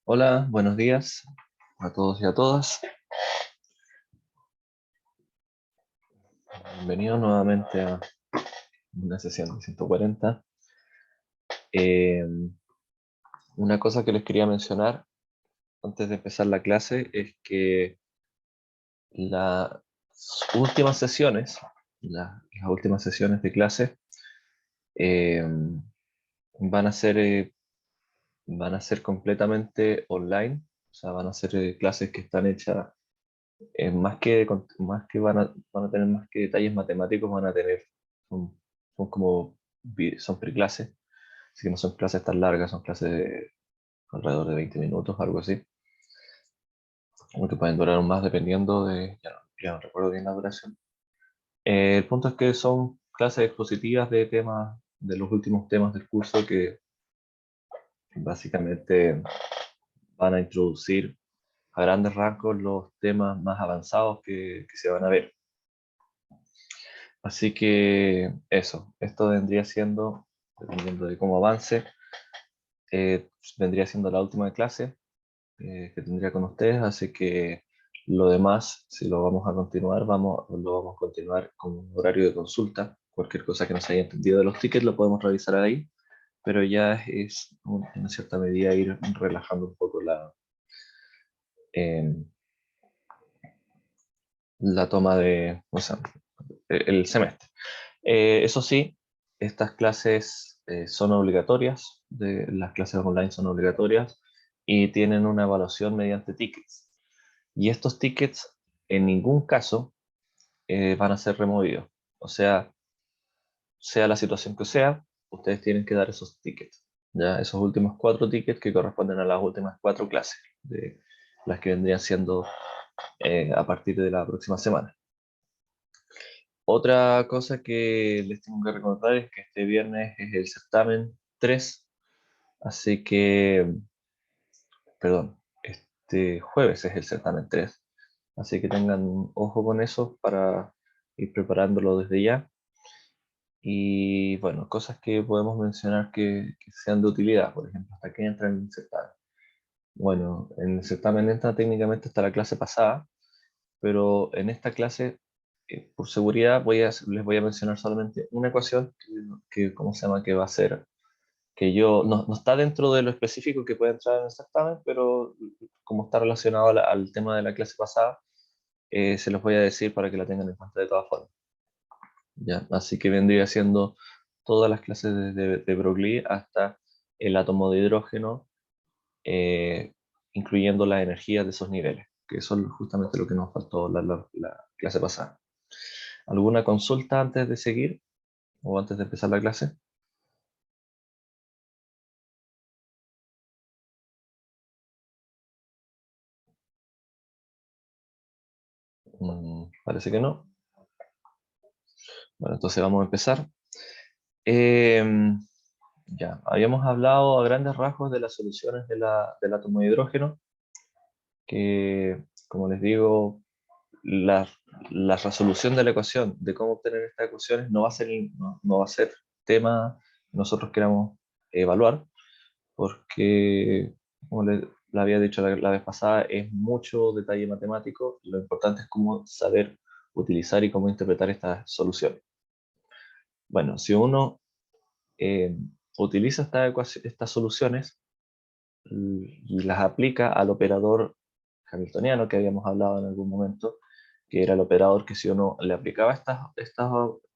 Hola, buenos días a todos y a todas. Bienvenidos nuevamente a una sesión de 140. Eh, una cosa que les quería mencionar antes de empezar la clase es que las últimas sesiones, las últimas sesiones de clase eh, van a ser, van a ser completamente online. O sea, van a ser clases que están hechas más que van a tener más que detalles matemáticos, van a tener, son, son como, son pre-clases, así que no son clases tan largas, son clases de alrededor de 20 minutos, algo así, aunque pueden durar aún más dependiendo de, ya no recuerdo bien la duración. El punto es que son clases expositivas de temas, de los últimos temas del curso que básicamente van a introducir a grandes rasgos los temas más avanzados que se van a ver. Así que eso, esto vendría siendo, dependiendo de cómo avance, vendría siendo la última clase que tendría con ustedes, así que lo demás, si lo vamos a continuar, lo vamos a continuar con un horario de consulta. Cualquier cosa que no se haya entendido de los tickets lo podemos revisar ahí, pero ya es en cierta medida ir relajando un poco eh, la toma de, o sea, el semestre. Eso sí, estas clases son obligatorias, las clases online son obligatorias y tienen una evaluación mediante tickets. Y estos tickets en ningún caso van a ser removidos. O sea la situación que sea, ustedes tienen que dar esos tickets. ¿Ya? Esos últimos 4 tickets que corresponden a las últimas 4 clases, de las que vendrían siendo a partir de la próxima semana. Otra cosa que les tengo que recordar es que este viernes es el certamen 3, así que, perdón, este jueves es el certamen 3, así que tengan ojo con eso para ir preparándolo desde ya. Y bueno, cosas que podemos mencionar que sean de utilidad, por ejemplo, hasta que entra en el certamen. Bueno, en el certamen entra técnicamente hasta la clase pasada, pero en esta clase, por seguridad, les voy a mencionar solamente una ecuación ¿cómo se llama? Que va a ser, que no está dentro de lo específico que puede entrar en el certamen, pero como está relacionado al tema de la clase pasada, se los voy a decir para que la tengan en cuenta de todas formas. ¿Ya? Así que vendría siendo todas las clases de Broglie hasta el átomo de hidrógeno, incluyendo las energías de esos niveles, que eso es justamente lo que nos faltó la clase pasada. ¿Alguna consulta antes de seguir o antes de empezar la clase? Parece que no. Bueno, entonces vamos a empezar. Ya, habíamos hablado a grandes rasgos de las soluciones del átomo de hidrógeno, que, como les digo, la, la resolución de la ecuación, de cómo obtener estas ecuaciones, no va a ser tema que nosotros queramos evaluar, porque, como le había dicho la vez pasada, es mucho detalle matemático. Lo importante es cómo saber utilizar y cómo interpretar estas soluciones. Bueno, si uno eh, utiliza estas soluciones y las aplica al operador hamiltoniano que habíamos hablado en algún momento, que era el operador que si uno le aplicaba estas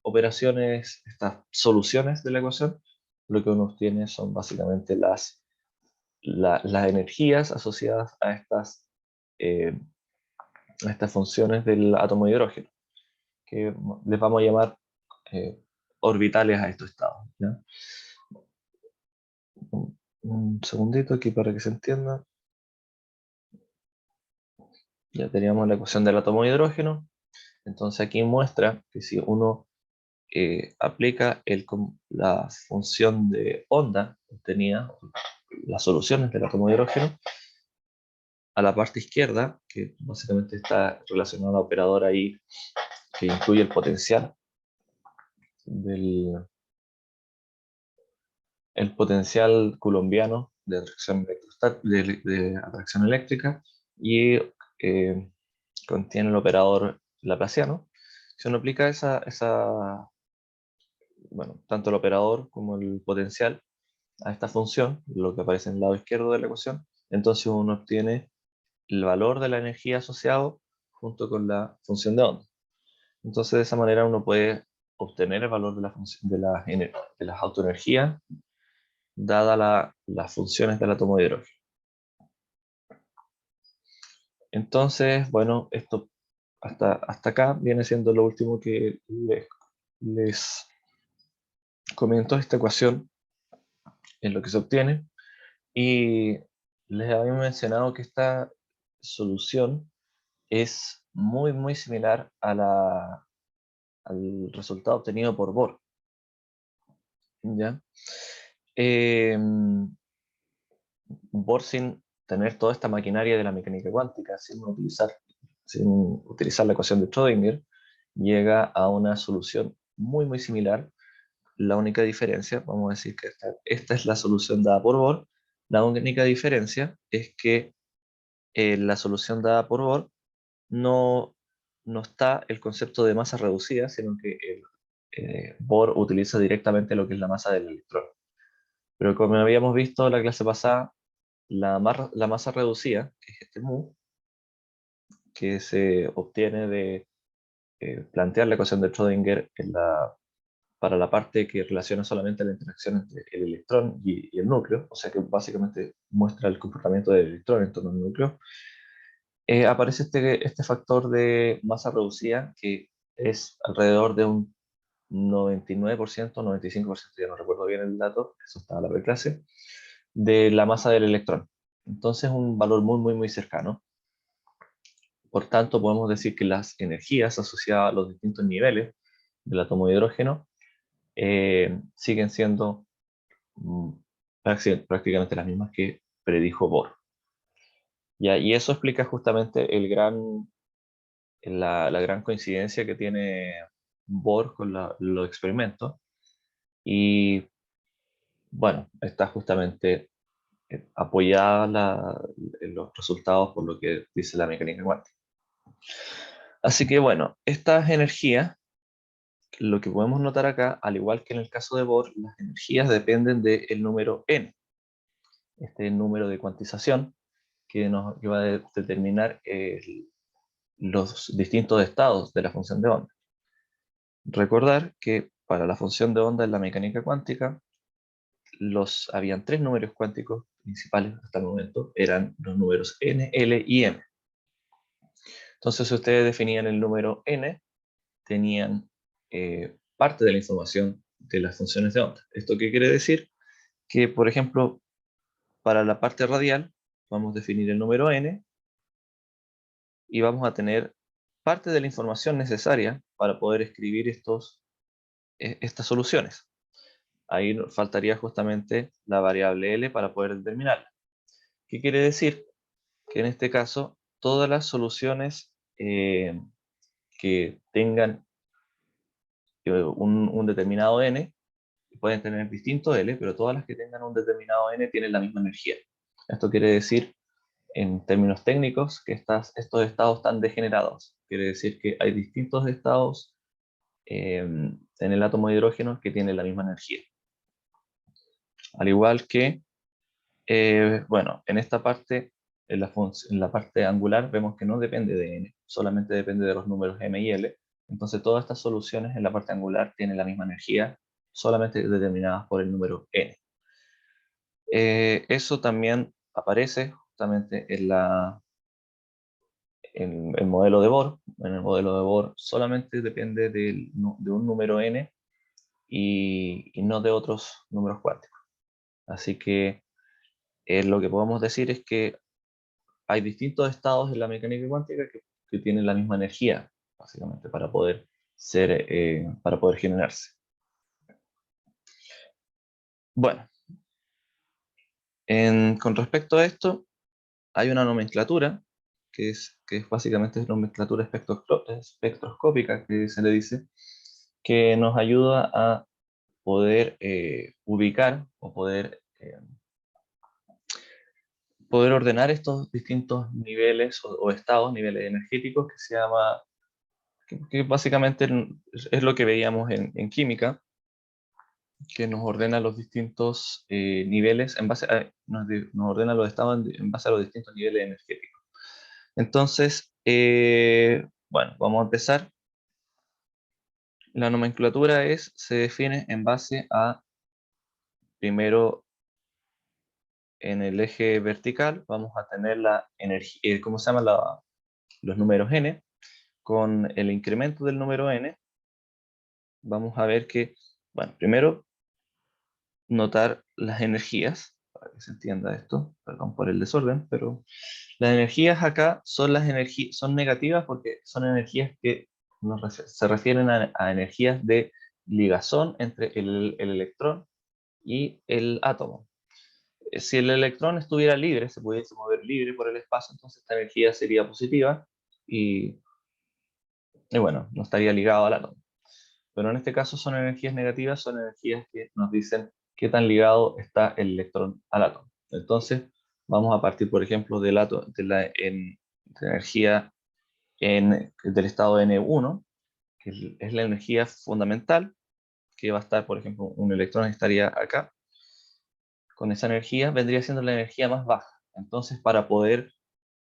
operaciones, estas soluciones de la ecuación, lo que uno obtiene son básicamente las energías asociadas eh, a estas funciones del átomo de hidrógeno, que les vamos a llamar eh, orbitales a estos estados, ¿ya? Un segundito aquí para que se entienda. Ya teníamos la ecuación del átomo de hidrógeno. Entonces aquí muestra que si uno aplica la función de onda obtenida, las soluciones del átomo de hidrógeno, a la parte izquierda, que básicamente está relacionada a la operadora ahí, que incluye el potencial el potencial coulombiano de atracción, de atracción eléctrica, y contiene el operador laplaciano. Si uno aplica bueno, tanto el operador como el potencial a esta función, lo que aparece en el lado izquierdo de la ecuación, entonces uno obtiene el valor de la energía asociado junto con la función de onda. Entonces de esa manera uno puede obtener el valor de, la función, de las autoenergías dada las funciones del átomo de hidrógeno. Entonces, bueno, esto hasta acá viene siendo lo último que les comento. Esta ecuación es lo que se obtiene, y les había mencionado que esta solución es muy similar al resultado obtenido por Bohr, ¿ya? Eh, Bohr, sin tener toda esta maquinaria de la mecánica cuántica, sin utilizar la ecuación de Schrödinger, llega a una solución muy similar. La única diferencia, vamos a decir que esta es la solución dada por Bohr. La única diferencia es que la solución dada por Bohr no, no está el concepto de masa reducida, sino que Bohr utiliza directamente lo que es la masa del electrón. Pero como habíamos visto en la clase pasada, la masa reducida, que es este mu, que se obtiene de plantear la ecuación de Schrödinger para la parte que relaciona solamente la interacción entre el electrón y el núcleo, o sea que básicamente muestra el comportamiento del electrón en torno al núcleo. Aparece este factor de masa reducida que es alrededor de un 99%, 95%, ya no recuerdo bien el dato, eso estaba en la preclase, de la masa del electrón. Entonces un valor muy cercano. Por tanto, podemos decir que las energías asociadas a los distintos niveles del átomo de hidrógeno siguen siendo mm, prácticamente las mismas que predijo Bohr. ¿Ya? Y eso explica justamente la gran coincidencia que tiene Bohr con los experimentos. Y bueno, está justamente apoyada en los resultados por lo que dice la mecánica cuántica. Así que bueno, estas energías, lo que podemos notar acá, al igual que en el caso de Bohr, las energías dependen del número n, este número de cuantización que va a determinar los distintos estados de la función de onda. Recordar que para la función de onda en la mecánica cuántica, habían tres números cuánticos principales hasta el momento, eran los números n, l y m. Entonces, si ustedes definían el número n, tenían parte de la información de las funciones de onda. ¿Esto qué quiere decir? Que, por ejemplo, para la parte radial, vamos a definir el número n y vamos a tener parte de la información necesaria para poder escribir estas soluciones. Ahí nos faltaría justamente la variable L para poder determinarla. ¿Qué quiere decir? Que en este caso, todas las soluciones que tengan un determinado n, pueden tener distinto L, pero todas las que tengan un determinado n tienen la misma energía. Esto quiere decir, en términos técnicos, que estos estados están degenerados. Quiere decir que hay distintos estados en el átomo de hidrógeno que tienen la misma energía. Al igual que, bueno, en esta parte, en la parte angular, vemos que no depende de n, solamente depende de los números m y l. Entonces todas estas soluciones en la parte angular tienen la misma energía, solamente determinadas por el número n. Eso también aparece justamente en el modelo de Bohr. En el modelo de Bohr solamente depende de un número n y no de otros números cuánticos. Así que lo que podemos decir es que hay distintos estados en la mecánica cuántica que tienen la misma energía, básicamente, para poder generarse. Bueno, con respecto a esto, hay una nomenclatura que es básicamente nomenclatura espectroscópica, que se le dice, que nos ayuda a poder ubicar o poder ordenar estos distintos niveles o estados, niveles energéticos, que se llama, que básicamente es lo que veíamos en química, que nos ordena los distintos niveles en base nos ordena los estados en base a los distintos niveles energéticos. Entonces, bueno, vamos a empezar. La nomenclatura se define en base a, primero, en el eje vertical, vamos a tener la energía, ¿cómo se llama? Los números n. Con el incremento del número n, vamos a ver que, bueno, primero, notar las energías, para que se entienda esto, perdón por el desorden, pero las energías acá son negativas porque son energías que se refieren a energías de ligazón entre el electrón y el átomo. Si el electrón estuviera libre, se pudiese mover libre por el espacio, entonces esta energía sería positiva y bueno, no estaría ligado al átomo. Pero en este caso son energías negativas, son energías que nos dicen qué tan ligado está el electrón al átomo. Entonces, vamos a partir, por ejemplo, de energía del estado N1, que es la energía fundamental, que va a estar, por ejemplo, un electrón estaría acá. Con esa energía vendría siendo la energía más baja. Entonces, para poder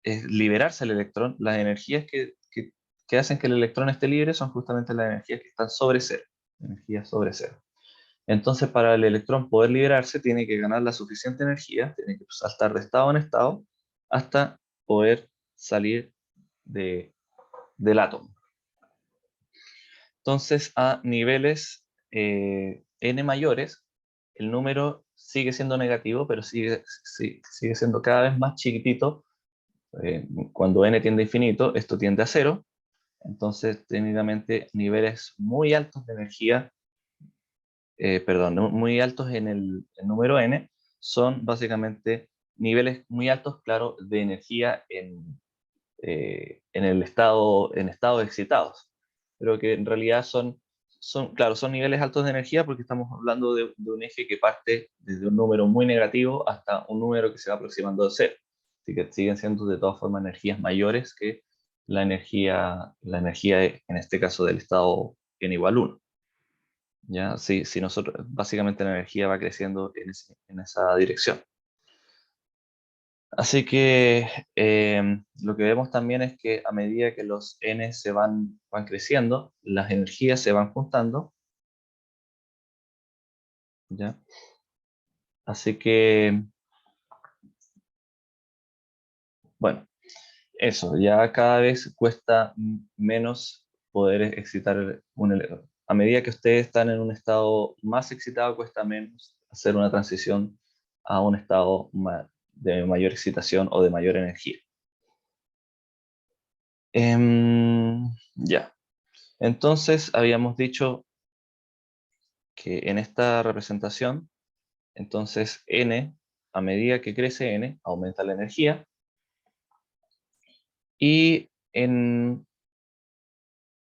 liberarse el electrón, las energías que hacen que el electrón esté libre son justamente las energías que están sobre cero. Energías sobre cero. Entonces, para el electrón poder liberarse, tiene que ganar la suficiente energía, tiene que saltar de estado en estado hasta poder salir del átomo. Entonces, a niveles n mayores, el número sigue siendo negativo, pero sigue siendo cada vez más chiquitito. Cuando n tiende a infinito, esto tiende a cero. Entonces, técnicamente, niveles muy altos de energía, muy altos en el número n, son básicamente niveles muy altos, claro, de energía en estados excitados, pero que en realidad claro, son niveles altos de energía porque estamos hablando de un eje que parte desde un número muy negativo hasta un número que se va aproximando de cero. Así que siguen siendo de todas formas energías mayores que la energía en este caso del estado n igual 1. ¿Ya? Si nosotros, básicamente la energía va creciendo en esa dirección. Así que lo que vemos también es que a medida que los n van creciendo, las energías se van juntando ¿ya? Así que, bueno, eso, ya cada vez cuesta menos poder excitar un electrón. A medida que ustedes están en un estado más excitado, cuesta menos hacer una transición a un estado de mayor excitación o de mayor energía. Ya, entonces habíamos dicho que en esta representación, entonces n, a medida que crece n, aumenta la energía, y en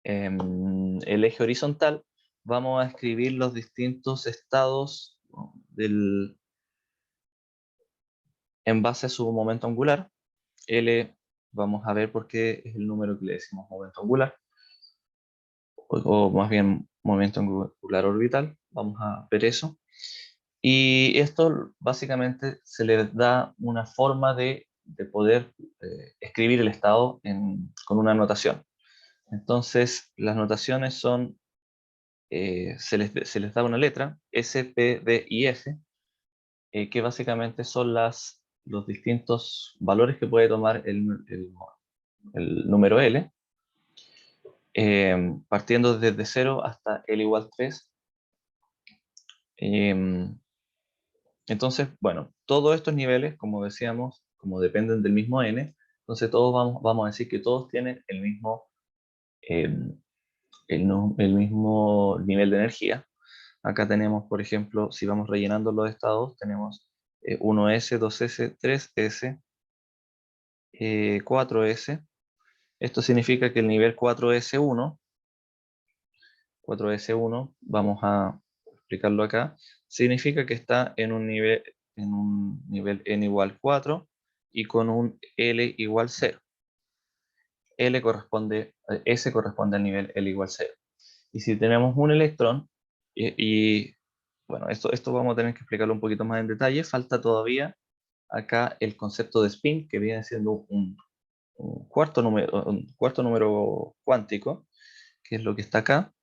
el eje horizontal vamos a escribir los distintos estados, ¿no?, en base a su momento angular. L, vamos a ver por qué es el número que le decimos momento angular, o más bien momento angular orbital. Vamos a ver eso. Y esto básicamente se le da una forma de poder escribir el estado con una notación. Entonces, las notaciones son, se les da una letra, S, P, D y F, que básicamente son los distintos valores que puede tomar el número L, partiendo desde 0 hasta L igual 3. Entonces, bueno, todos estos niveles, como decíamos, como dependen del mismo n, entonces todos vamos a decir que todos tienen el mismo, el mismo nivel de energía. Acá tenemos, por ejemplo, si vamos rellenando los estados, tenemos 1s, 2s, 3s, 4s. Esto significa que el nivel 4s1, vamos a explicarlo acá, significa que está en un nivel n igual 4 y con un L igual 0. S corresponde al nivel L igual 0. Y si tenemos un electrón, bueno, esto vamos a tener que explicarlo un poquito más en detalle, falta todavía acá el concepto de spin, que viene siendo un cuarto número cuántico, que es lo que está acá.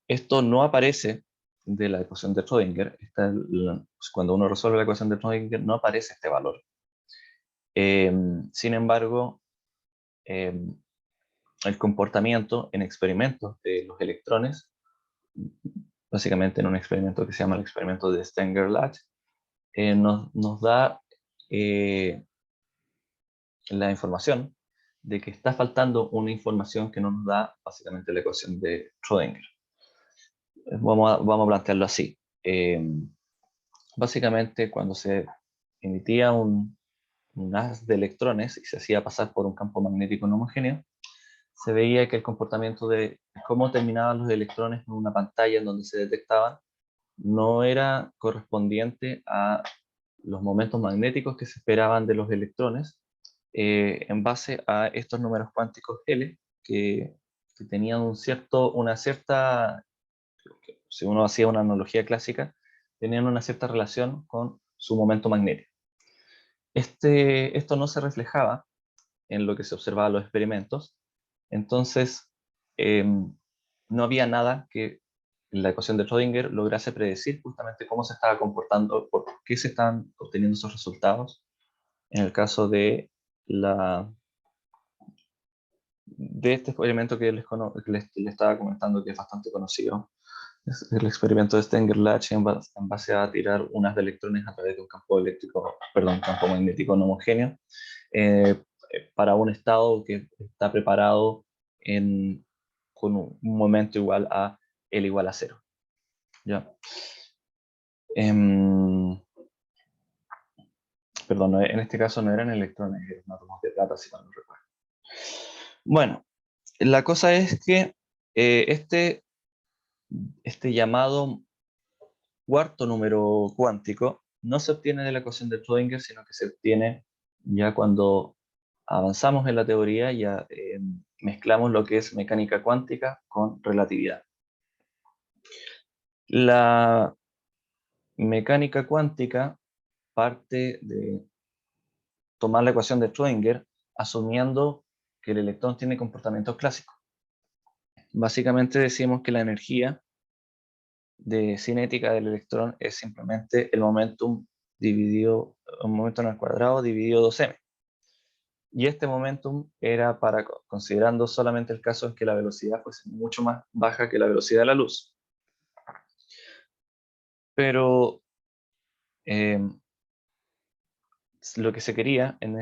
Esto no aparece de la ecuación de Schrödinger. Cuando uno resuelve la ecuación de Schrödinger no aparece este valor. Sin embargo, el comportamiento en experimentos de los electrones, básicamente en un experimento que se llama el experimento de Stenger-Lach, nos da la información de que está faltando una información que no nos da básicamente la ecuación de Schrödinger. Vamos a plantearlo así. Básicamente, cuando se emitía un haz de electrones y se hacía pasar por un campo magnético no homogéneo, se veía que el comportamiento de cómo terminaban los electrones en una pantalla en donde se detectaban no era correspondiente a los momentos magnéticos que se esperaban de los electrones, en base a estos números cuánticos L, que tenían una cierta, si uno hacía una analogía clásica, tenían una cierta relación con su momento magnético. Esto no se reflejaba en lo que se observaba en los experimentos, entonces no había nada que la ecuación de Schrödinger lograse predecir justamente cómo se estaba comportando, por qué se están obteniendo esos resultados en el caso de este experimento que les estaba comentando, que es bastante conocido. Es el experimento de Stenger-Lach en base a tirar unas de electrones a través de un campo magnético no homogéneo, para un estado que está preparado con un momento igual a L igual a 0. ¿Ya? Perdón, en este caso no eran electrones, eran átomos de plata, si mal no recuerdo. Bueno, la cosa es que este llamado cuarto número cuántico no se obtiene de la ecuación de Schrödinger, sino que se obtiene ya cuando avanzamos en la teoría, ya mezclamos lo que es mecánica cuántica con relatividad. La mecánica cuántica parte de tomar la ecuación de Schrödinger asumiendo que el electrón tiene comportamientos clásicos. Básicamente decimos que la energía de cinética del electrón es simplemente el momentum dividido, un momentum al cuadrado dividido 2m. Y este momentum era para, considerando solamente el caso en que la velocidad fuese mucho más baja que la velocidad de la luz. Pero lo que se quería en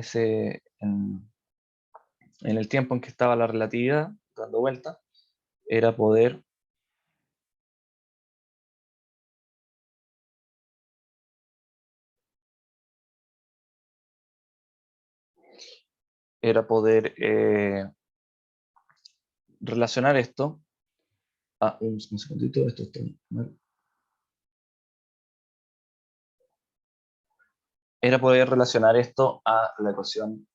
el tiempo en que estaba la relatividad dando vuelta, era poder relacionar esto a un segundito, esto está mal. Era poder relacionar esto a la ecuación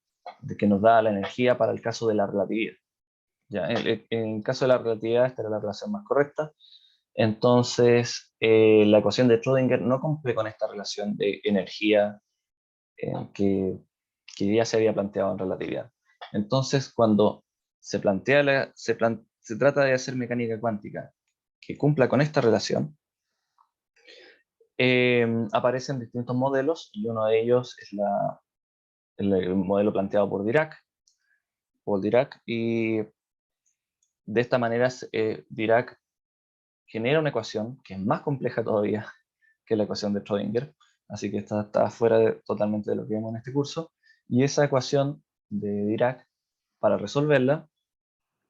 que nos da la energía para el caso de la relatividad. Ya, en el caso de la relatividad, esta era la relación más correcta. Entonces, la ecuación de Schrödinger no cumple con esta relación de energía que ya se había planteado en relatividad. Entonces, cuando se trata de hacer mecánica cuántica que cumpla con esta relación, aparecen distintos modelos y uno de ellos es el modelo planteado por Paul Dirac, y de esta manera Dirac genera una ecuación que es más compleja todavía que la ecuación de Schrödinger, así que está fuera totalmente de lo que vemos en este curso, y esa ecuación de Dirac, para resolverla,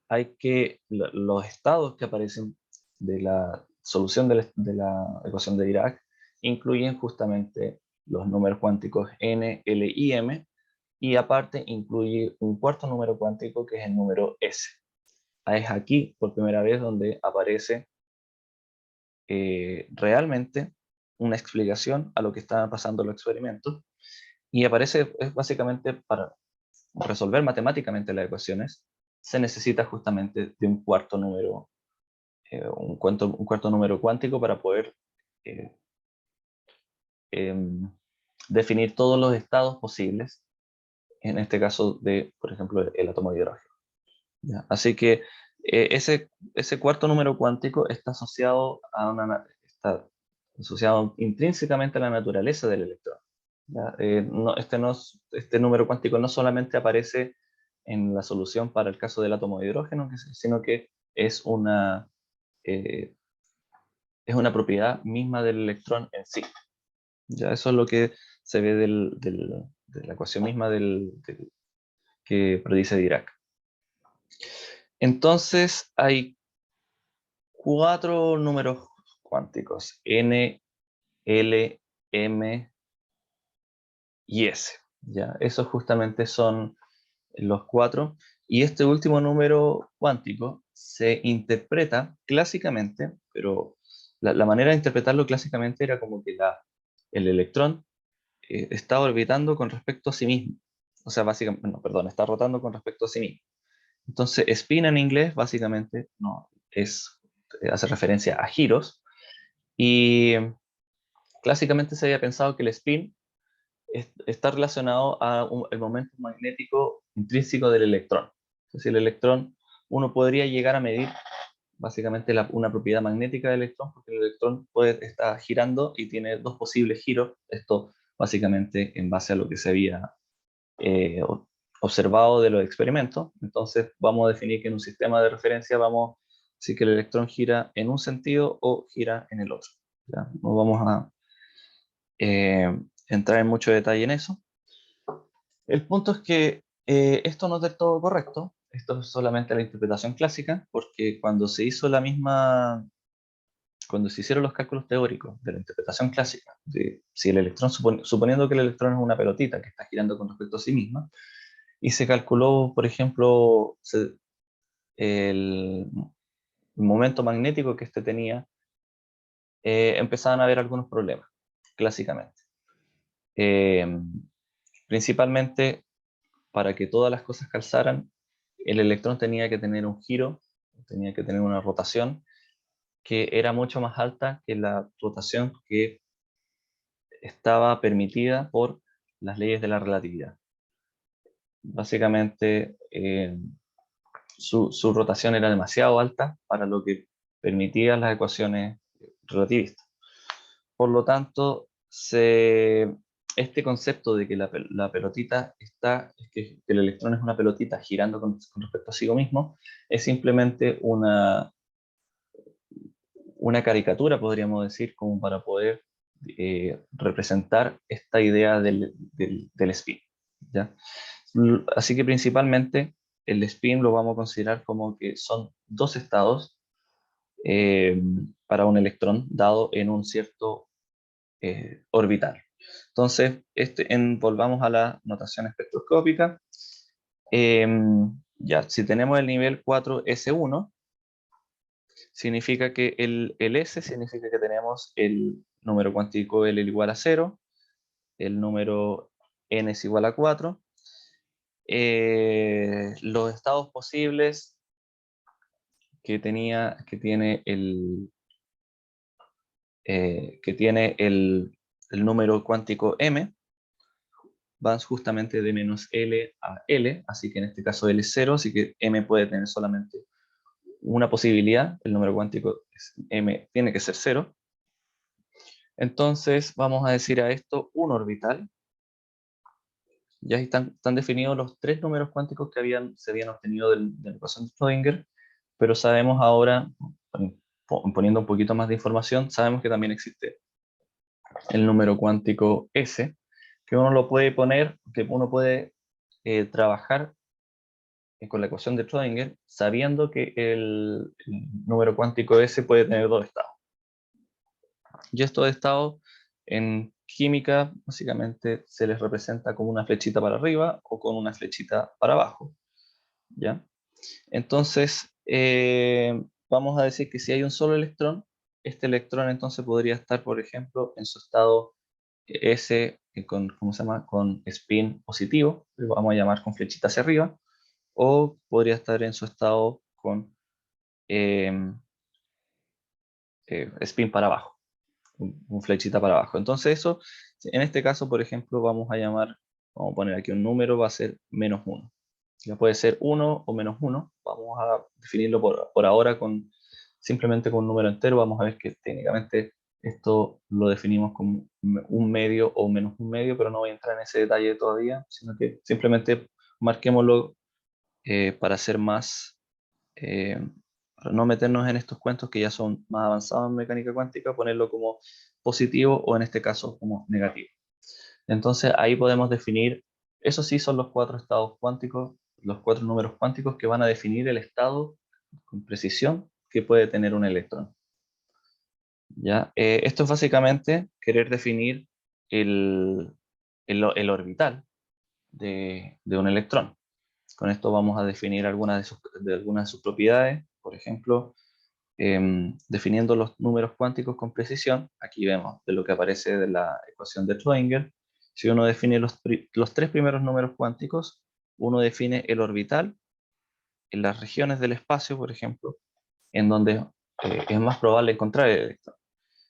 hay que los estados que aparecen de la solución de la ecuación de Dirac incluyen justamente los números cuánticos n, l y m, y aparte incluye un cuarto número cuántico que es el número s. Es aquí por primera vez donde aparece realmente una explicación a lo que estaban pasando en los experimentos, y aparece es básicamente para resolver matemáticamente las ecuaciones se necesita justamente de un cuarto número, un cuarto número cuántico para poder eh, em, definir todos los estados posibles, en este caso de, por ejemplo, el átomo de hidrógeno. ¿Ya? Así que ese cuarto número cuántico está asociado está asociado intrínsecamente a la naturaleza del electrón. ¿Ya? Este número cuántico no solamente aparece en la solución para el caso del átomo de hidrógeno, sino que es eh, es una propiedad misma del electrón en sí. ¿Ya? Eso es lo que se ve de la ecuación misma que predice Dirac. Entonces hay 4 números cuánticos, n, l, m y s. ¿Ya? Esos justamente son los 4. Y este último número cuántico se interpreta clásicamente, pero la manera de interpretarlo clásicamente era como que el electrón está orbitando con respecto a sí mismo. O sea, básicamente, no, perdón, está rotando con respecto a sí mismo. Entonces, spin en inglés básicamente no, hace referencia a giros, y clásicamente se había pensado que el spin está relacionado al momento magnético intrínseco del electrón. Entonces, el electrón, uno podría llegar a medir básicamente una propiedad magnética del electrón, porque el electrón puede estar girando y tiene dos posibles giros. Esto básicamente en base a lo que se había eh, observado de los experimentos. Entonces vamos a definir que en un sistema de referencia vamos a decir que el electrón gira en un sentido o gira en el otro. ¿Ya? No vamos a entrar en mucho detalle en eso. El punto es que esto no es del todo correcto. Esto es solamente la interpretación clásica, porque cuando se hicieron los cálculos teóricos de la interpretación clásica, de si el electrón, suponiendo que el electrón es una pelotita que está girando con respecto a sí misma, y se calculó, por ejemplo, el momento magnético que este tenía, empezaban a haber algunos problemas, clásicamente. Eh, Principalmente, para que todas las cosas calzaran, el electrón tenía que tener un giro, tenía que tener una rotación que era mucho más alta que la rotación que estaba permitida por las leyes de la relatividad. Básicamente, su rotación era demasiado alta para lo que permitían las ecuaciones relativista. Por lo tanto, este concepto de que la pelotita que el electrón es una pelotita girando con respecto a sí mismo, es simplemente una caricatura, podríamos decir, como para poder representar esta idea del spin, ¿ya? Así que principalmente el spin lo vamos a considerar como que son dos estados eh, para un electrón dado en un cierto orbital. Entonces, volvamos a la notación espectroscópica. Ya, si tenemos el nivel 4S1, significa que el S significa que tenemos el número cuántico L igual a 0, el número N es igual a 4. Los estados posibles que tiene el número cuántico M van justamente de menos L a L, así que en este caso L es 0, así que M puede tener solamente una posibilidad, el número cuántico M tiene que ser 0. Entonces vamos a decir a esto un orbital. Ya están definidos los tres números cuánticos que se habían obtenido de la ecuación de Schrödinger, pero sabemos ahora, poniendo un poquito más de información, sabemos que también existe el número cuántico S, que uno lo puede poner, que uno puede trabajar con la ecuación de Schrödinger, sabiendo que el número cuántico S puede tener dos estados. Y estos estados en química básicamente se les representa como una flechita para arriba o con una flechita para abajo, ¿ya? Entonces, vamos a decir que si hay un solo electrón, este electrón entonces podría estar, por ejemplo, en su estado S ¿cómo se llama? Con spin positivo, lo vamos a llamar con flechita hacia arriba, o podría estar en su estado con eh, spin para abajo, un flechita para abajo. Entonces eso, en este caso, por ejemplo, vamos a poner aquí un número, va a ser -1. Ya puede ser 1 o -1. Vamos a definirlo por ahora simplemente con un número entero. Vamos a ver que técnicamente esto lo definimos como un medio o menos un medio, pero no voy a entrar en ese detalle todavía, sino que simplemente marquémoslo para ser más, eh, para no meternos en estos cuentos que ya son más avanzados en mecánica cuántica, ponerlo como positivo o en este caso como negativo. Entonces ahí podemos definir, esos sí son los cuatro estados cuánticos, los cuatro números cuánticos que van a definir el estado con precisión que puede tener un electrón. ¿Ya? Esto es básicamente querer definir el orbital de un electrón. Con esto vamos a definir algunas de sus propiedades, por ejemplo, definiendo los números cuánticos con precisión. Aquí vemos de lo que aparece de la ecuación de Schrödinger. Si uno define los tres primeros números cuánticos, uno define el orbital en las regiones del espacio, por ejemplo, en donde es más probable encontrar el electrón.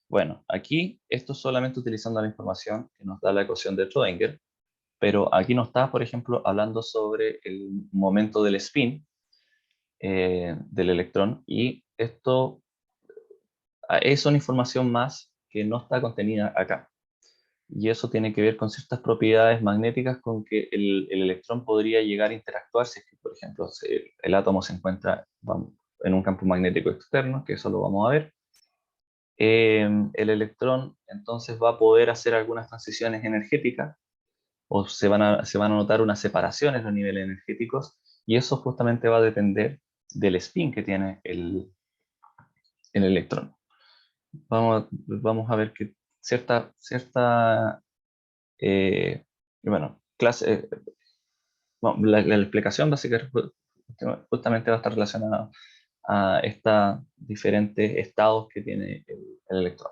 Bueno, aquí esto es solamente utilizando la información que nos da la ecuación de Schrödinger, pero aquí nos está, por ejemplo, hablando sobre el momento del spin del electrón, y esto es una información más que no está contenida acá. Y eso tiene que ver con ciertas propiedades magnéticas con que el electrón podría llegar a interactuar si es que, por ejemplo, el átomo se encuentra en un campo magnético externo, que eso lo vamos a ver. El electrón entonces va a poder hacer algunas transiciones energéticas o se van a notar unas separaciones en los niveles energéticos, y eso justamente va a depender del spin que tiene el electrón. Vamos a ver que cierta bueno, la explicación básica justamente va a estar relacionada a estos diferentes estados que tiene el electrón.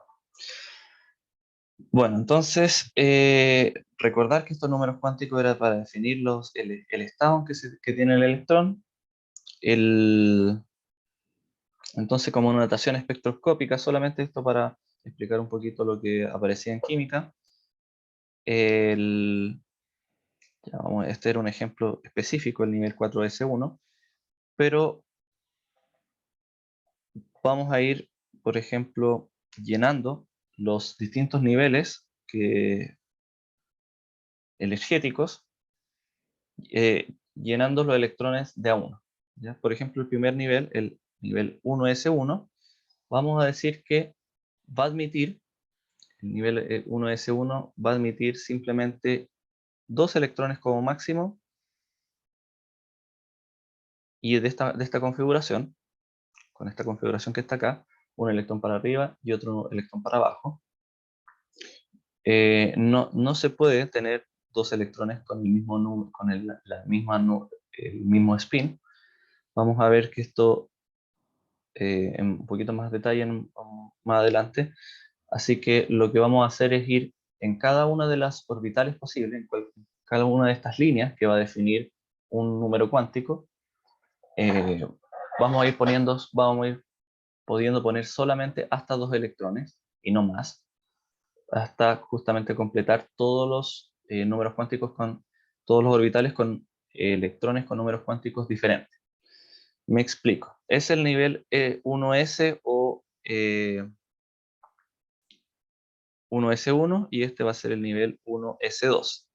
Bueno, entonces, recordar que estos números cuánticos era para definir el estado que tiene el electrón. Entonces, como una notación espectroscópica, solamente esto para explicar un poquito lo que aparecía en química. Este era un ejemplo específico, el nivel 4S1, pero vamos a ir, por ejemplo, llenando los distintos niveles energéticos, llenando los electrones de a uno. ¿Ya? Por ejemplo, el primer nivel, el nivel 1s1, vamos a decir que va a admitir, el nivel 1s1 va a admitir simplemente 2 electrones como máximo, y de esta configuración, con esta configuración que está acá, un electrón para arriba y otro electrón para abajo, no se puede tener 2 electrones con el mismo, con el mismo spin. Vamos a ver que esto en un poquito más detalle más adelante. Así que lo que vamos a hacer es ir en cada una de las orbitales posibles, en cada una de estas líneas que va a definir un número cuántico. Vamos a ir pudiendo poner solamente hasta 2 electrones y no más, hasta justamente completar todos los números cuánticos con todos los orbitales con electrones con números cuánticos diferentes. Me explico. Es el nivel 1s o 1s1 y este va a ser el nivel 1s2.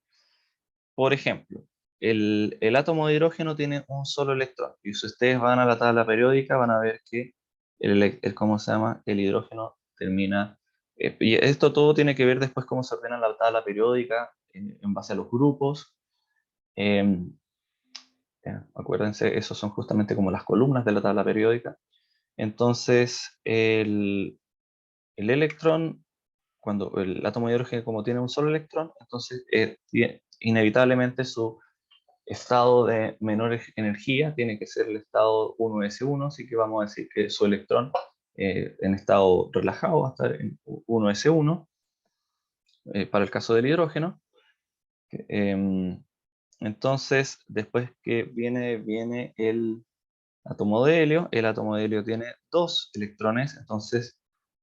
Por ejemplo, el átomo de hidrógeno tiene un solo electrón. Y si ustedes van a la tabla periódica, van a ver que ¿cómo se llama? El hidrógeno termina. Y esto todo tiene que ver después cómo se ordena la tabla periódica en base a los grupos. Em, Acuérdense, esos son justamente como las columnas de la tabla periódica. Entonces, el electrón, cuando el átomo de hidrógeno como tiene un solo electrón, entonces inevitablemente su estado de menor energía tiene que ser el estado 1s1, así que vamos a decir que su electrón en estado relajado va a estar en 1s1 para el caso del hidrógeno. Eh, entonces, después que viene el átomo de helio, el átomo de helio tiene 2 electrones, entonces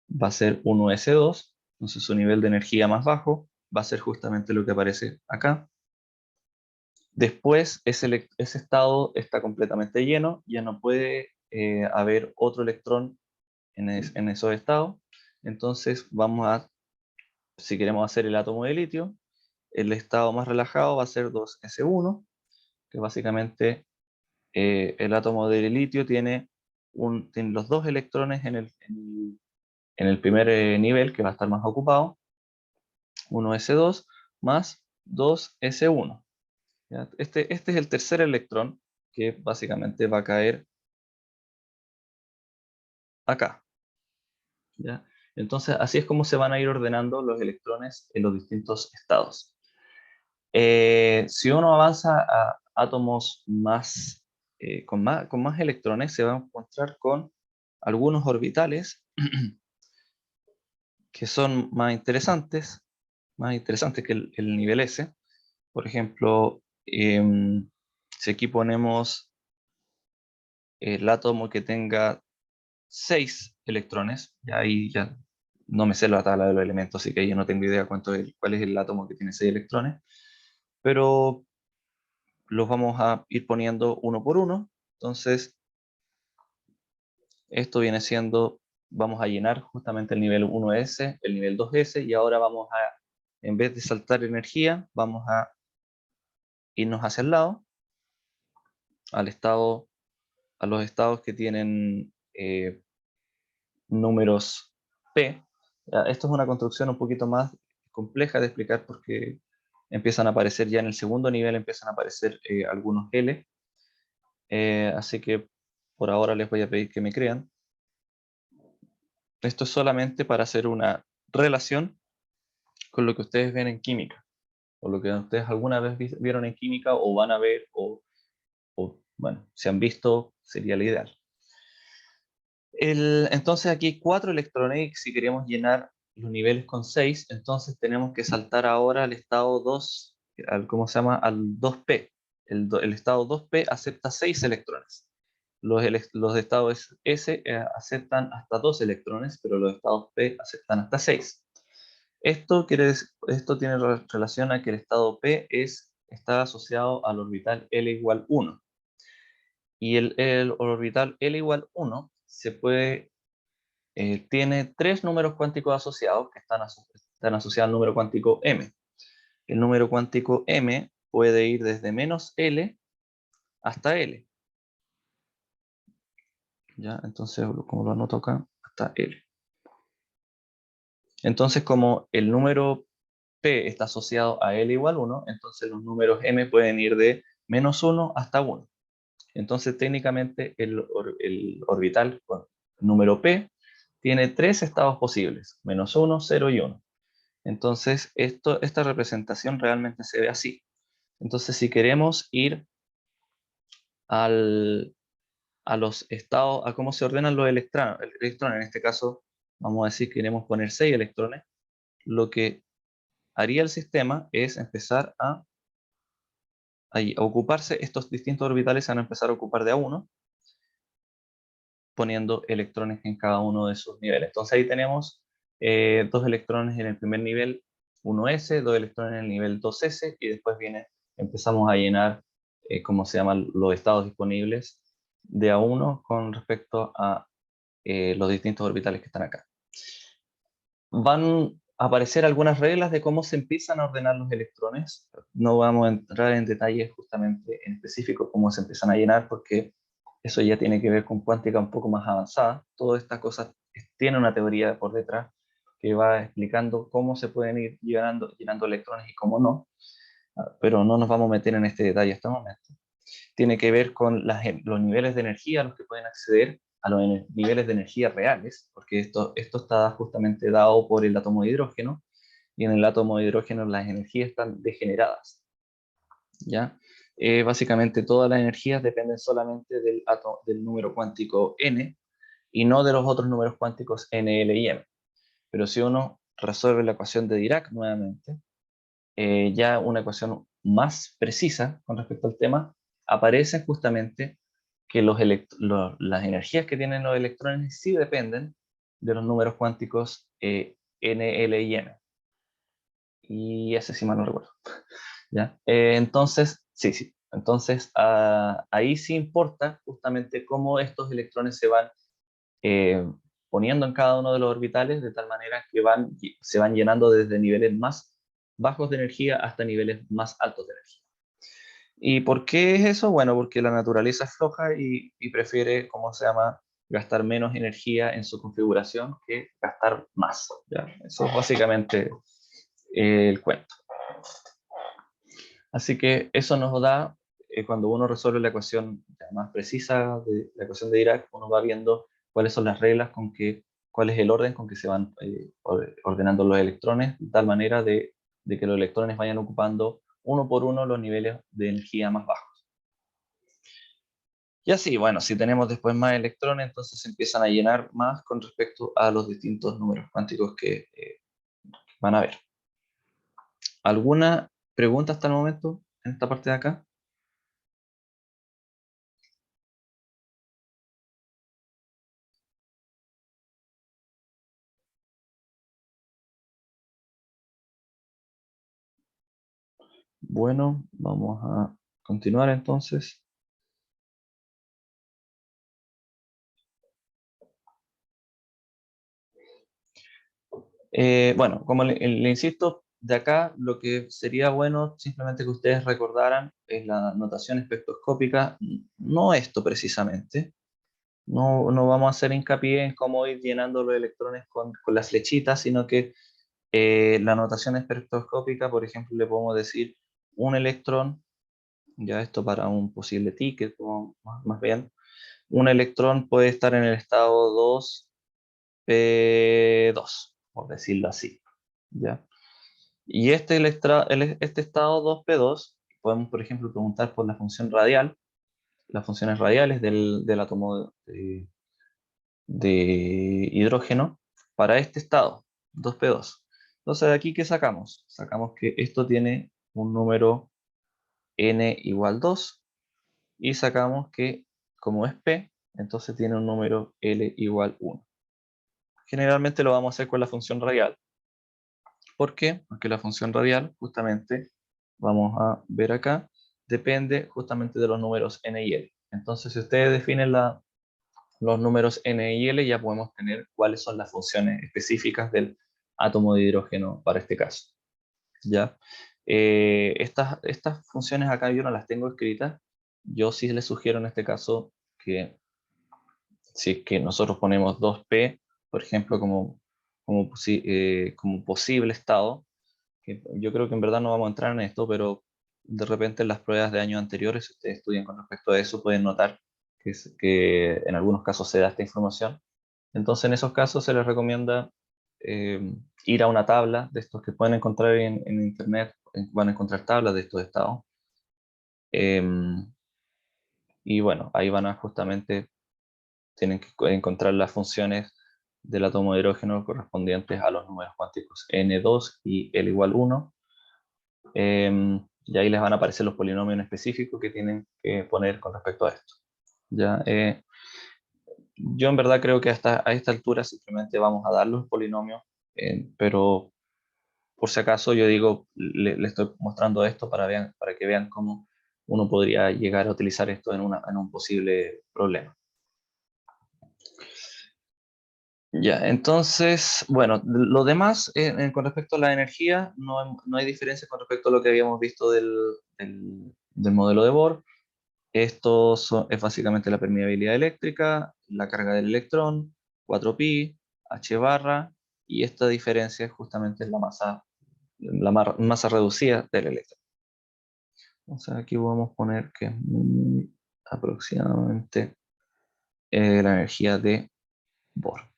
va a ser 1s2, entonces su nivel de energía más bajo va a ser justamente lo que aparece acá. Después ese estado está completamente lleno, ya no puede haber otro electrón en esos estados. Entonces si queremos hacer el átomo de litio, el estado más relajado va a ser 2s1, que básicamente el átomo de litio tiene los 2 electrones en el primer nivel, que va a estar más ocupado, 1s2 más 2s1. ¿Ya? Este es el tercer electrón que básicamente va a caer acá. ¿Ya? Entonces, así es como se van a ir ordenando los electrones en los distintos estados. Si uno avanza a átomos con más electrones, se va a encontrar con algunos orbitales que son más interesantes que el nivel S. Por ejemplo, si aquí ponemos el átomo que tenga 6 electrones, y ahí ya no me sé la tabla de los elementos, así que yo no tengo idea cuál es el átomo que tiene 6 electrones, pero los vamos a ir poniendo uno por uno. Entonces, esto viene siendo, vamos a llenar justamente el nivel 1s, el nivel 2s, y ahora en vez de saltar energía, vamos a irnos hacia el lado, a los estados que tienen números P. Esto es una construcción un poquito más compleja de explicar porque empiezan a aparecer ya en el segundo nivel, empiezan a aparecer algunos L. Así que por ahora les voy a pedir que me crean. Esto es solamente para hacer una relación con lo que ustedes ven en química, o lo que ustedes alguna vez vieron en química o van a ver, bueno, si han visto, sería lo ideal. Entonces aquí hay 4 electrones y si queremos llenar los niveles con 6, entonces tenemos que saltar ahora al estado 2, ¿cómo se llama? Al 2p. El estado 2p acepta 6 electrones. Los estados S aceptan hasta 2 electrones, pero los estados P aceptan hasta 6. Esto tiene relación a que el estado P está asociado al orbital L igual 1. Y el orbital L igual 1 se puede tiene tres números cuánticos asociados que están asociados al número cuántico m. El número cuántico m puede ir desde menos L hasta L. ¿Ya? Entonces, como lo anoto acá, hasta L. Entonces, como el número P está asociado a L igual 1, entonces los números M pueden ir de menos 1 hasta 1. Entonces, técnicamente, el orbital con número P tiene tres estados posibles, menos 1, 0 y 1. Entonces, esta representación realmente se ve así. Entonces, si queremos ir a los estados, a cómo se ordenan los electrones, en este caso, vamos a decir que queremos poner 6 electrones, lo que haría el sistema es empezar a ocuparse, estos distintos orbitales se van a empezar a ocupar de a uno, poniendo electrones en cada uno de sus niveles. Entonces ahí tenemos dos electrones en el primer nivel 1s, dos electrones en el nivel 2s, y después empezamos a llenar, como se llaman los estados disponibles, de a uno con respecto a los distintos orbitales que están acá. Van a aparecer algunas reglas de cómo se empiezan a ordenar los electrones. No vamos a entrar en detalles justamente en específico cómo se empiezan a llenar, porque eso ya tiene que ver con cuántica un poco más avanzada. Todas estas cosas tienen una teoría por detrás que va explicando cómo se pueden ir llenando electrones y cómo no, pero no nos vamos a meter en este detalle hasta el momento. Tiene que ver con los niveles de energía a los que pueden acceder, a los niveles de energía reales, porque esto está justamente dado por el átomo de hidrógeno, y en el átomo de hidrógeno las energías están degeneradas. ¿Ya? Básicamente todas las energías dependen solamente del número cuántico n, y no de los otros números cuánticos n, l y m. Pero si uno resuelve la ecuación de Dirac nuevamente, ya una ecuación más precisa con respecto al tema, aparece justamente que las energías que tienen los electrones sí dependen de los números cuánticos n, l y m. Y ese sí mal no recuerdo. ¿Ya? Entonces, sí. Entonces, ahí sí importa justamente cómo estos electrones se van eh, poniendo en cada uno de los orbitales, de tal manera que se van llenando desde niveles más bajos de energía hasta niveles más altos de energía. ¿Y por qué es eso? Bueno, porque la naturaleza es floja y prefiere, ¿cómo se llama?, gastar menos energía en su configuración que gastar más. ¿Ya? Eso es básicamente el cuento. Así que eso nos da, cuando uno resuelve la ecuación más precisa de la ecuación de Dirac, uno va viendo cuáles son las reglas cuál es el orden con que se van ordenando los electrones, de tal manera de que los electrones vayan ocupando uno por uno los niveles de energía más bajos. Y así, bueno, si tenemos después más electrones, entonces se empiezan a llenar más con respecto a los distintos números cuánticos que van a ver. ¿Alguna pregunta hasta el momento en esta parte de acá? Bueno, vamos a continuar entonces. Bueno, como le insisto, de acá lo que sería bueno simplemente que ustedes recordaran es la notación espectroscópica, no esto precisamente. No vamos a hacer hincapié en cómo ir llenando los electrones con las flechitas, sino que la notación espectroscópica, por ejemplo, le podemos decir un electrón, ya esto para un posible ticket, más bien, un electrón puede estar en el estado 2p2, por decirlo así. ¿Ya? Y este estado 2p2, podemos, por ejemplo, preguntar por la función radial, las funciones radiales del átomo de hidrógeno para este estado, 2p2. Entonces, ¿de aquí qué sacamos? Sacamos que esto tiene un número n igual 2, y sacamos que, como es p, entonces tiene un número l igual 1. Generalmente lo vamos a hacer con la función radial. ¿Por qué? Porque la función radial, justamente, vamos a ver acá, depende justamente de los números n y l. Entonces, si ustedes definen los números n y l, ya podemos tener cuáles son las funciones específicas del átomo de hidrógeno para este caso. ¿Ya? Estas funciones acá yo no las tengo escritas. Yo sí les sugiero en este caso que si es que nosotros ponemos 2p, por ejemplo, como posible estado, que yo creo que en verdad no vamos a entrar en esto, pero de repente en las pruebas de años anteriores, si ustedes estudian con respecto a eso, pueden notar que en algunos casos se da esta información. Entonces en esos casos se les recomienda ir a una tabla de estos que pueden encontrar en internet, van a encontrar tablas de estos estados. Y bueno, ahí van a justamente, tienen que encontrar las funciones del átomo de hidrógeno correspondientes a los números cuánticos n2 y l igual 1. Y ahí les van a aparecer los polinomios en específico que tienen que poner con respecto a esto. ¿Ya? Yo en verdad creo que hasta a esta altura simplemente vamos a dar los polinomios, pero por si acaso yo digo, le estoy mostrando esto para que vean cómo uno podría llegar a utilizar esto en un posible problema. Ya, entonces, bueno, lo demás con respecto a la energía, no hay diferencia con respecto a lo que habíamos visto del modelo de Bohr. Es básicamente la permeabilidad eléctrica, la carga del electrón, 4pi, h barra, y esta diferencia es justamente la masa reducida del electrón. Entonces aquí vamos a poner que es aproximadamente la energía de Bohr.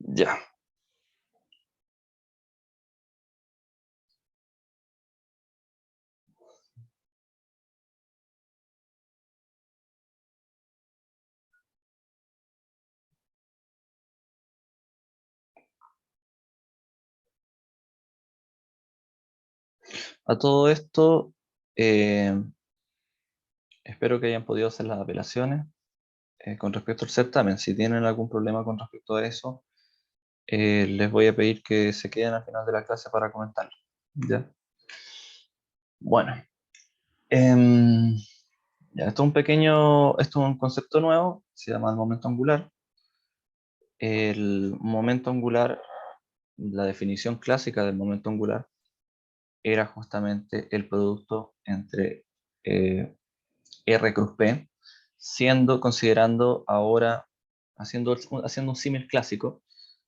Ya. A todo esto, eh, espero que hayan podido hacer las apelaciones con respecto al certamen. Si tienen algún problema con respecto a eso, les voy a pedir que se queden al final de la clase para comentarlo. ¿Ya? Bueno, em, ya, esto es un concepto nuevo, se llama el momento angular. El momento angular, la definición clásica del momento angular era justamente el producto entre R cruz P, considerando ahora, haciendo un símil clásico,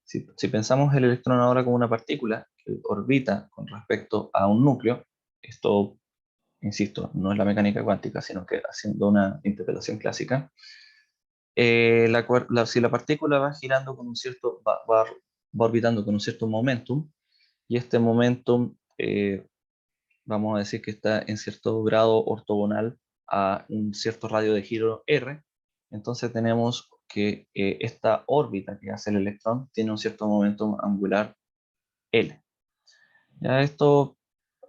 si pensamos el electrón ahora como una partícula que orbita con respecto a un núcleo, esto, insisto, no es la mecánica cuántica, sino que haciendo una interpretación clásica, si la partícula va girando con un cierto, va orbitando con un cierto momentum, y este momentum, vamos a decir que está en cierto grado ortogonal a un cierto radio de giro r, entonces tenemos que esta órbita que hace el electrón tiene un cierto momento angular L. Ya esto,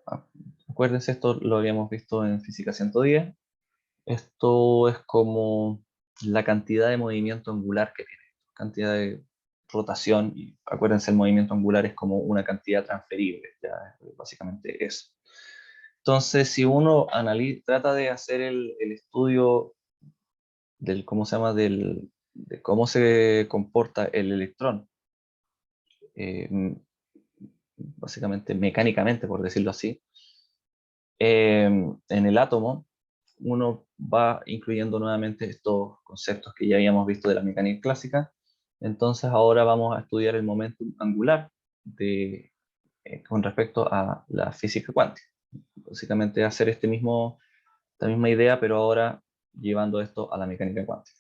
ah, acuérdense, esto lo habíamos visto en física 110. Esto es como la cantidad de movimiento angular que tiene, cantidad de rotación, y acuérdense, el movimiento angular es como una cantidad transferible, ya básicamente eso. Entonces, si uno trata de hacer el estudio del, ¿cómo se llama? De cómo se comporta el electrón, eh, básicamente mecánicamente, por decirlo así, en el átomo, uno va incluyendo nuevamente estos conceptos que ya habíamos visto de la mecánica clásica. Entonces ahora vamos a estudiar el momento angular con respecto a la física cuántica. Básicamente hacer esta misma idea, pero ahora llevando esto a la mecánica cuántica.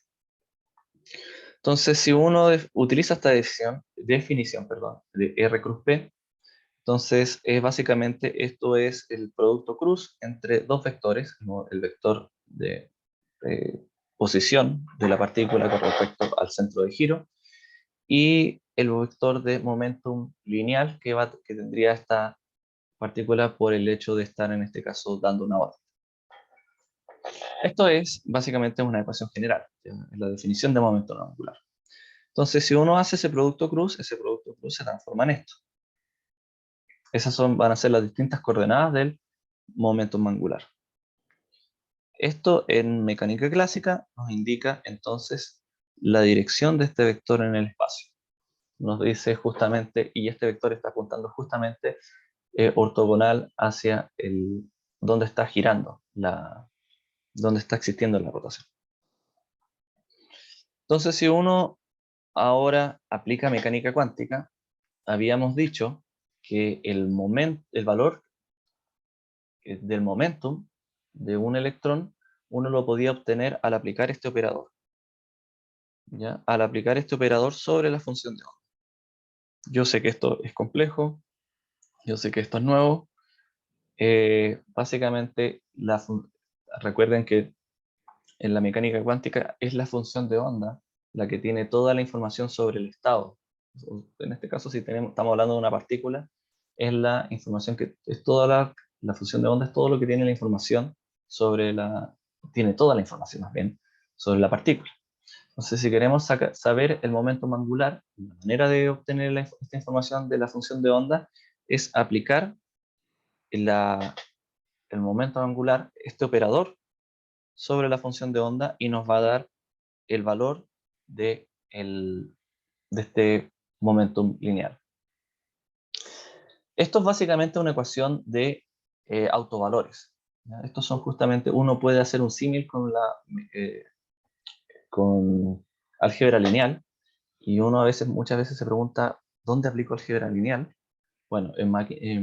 Entonces, si uno utiliza esta definición, perdón, de R cruz P, entonces básicamente esto es el producto cruz entre dos vectores, ¿no? El vector de posición de la partícula con respecto al centro de giro y el vector de momentum lineal que tendría esta partícula por el hecho de estar en este caso dando una órbita. Esto es básicamente una ecuación general, ¿ya? Es la definición de momento no angular. Entonces, si uno hace ese producto cruz se transforma en esto. Van a ser las distintas coordenadas del momento angular. Esto en mecánica clásica nos indica entonces la dirección de este vector en el espacio. Nos dice justamente, y este vector está apuntando justamente ortogonal hacia donde está girando, donde está existiendo la rotación. Entonces, si uno ahora aplica mecánica cuántica, habíamos dicho que el valor del momentum de un electrón, uno lo podía obtener al aplicar este operador. ¿Ya? Al aplicar este operador sobre la función de onda. Yo sé que esto es complejo, yo sé que esto es nuevo. Básicamente, recuerden que en la mecánica cuántica es la función de onda la que tiene toda la información sobre el estado. En este caso, si estamos hablando de una partícula, es la información que es toda la función de onda es todo lo que tiene la información sobre tiene toda la información más bien sobre la partícula. Entonces, si queremos saber el momento angular, la manera de obtener esta información de la función de onda es aplicar el momento angular, este operador, sobre la función de onda y nos va a dar el valor de este momentum lineal. Esto es básicamente una ecuación de autovalores. ¿Ya? Estos son justamente, uno puede hacer un símil con álgebra lineal, y uno muchas veces se pregunta, ¿dónde aplico álgebra lineal? Bueno, en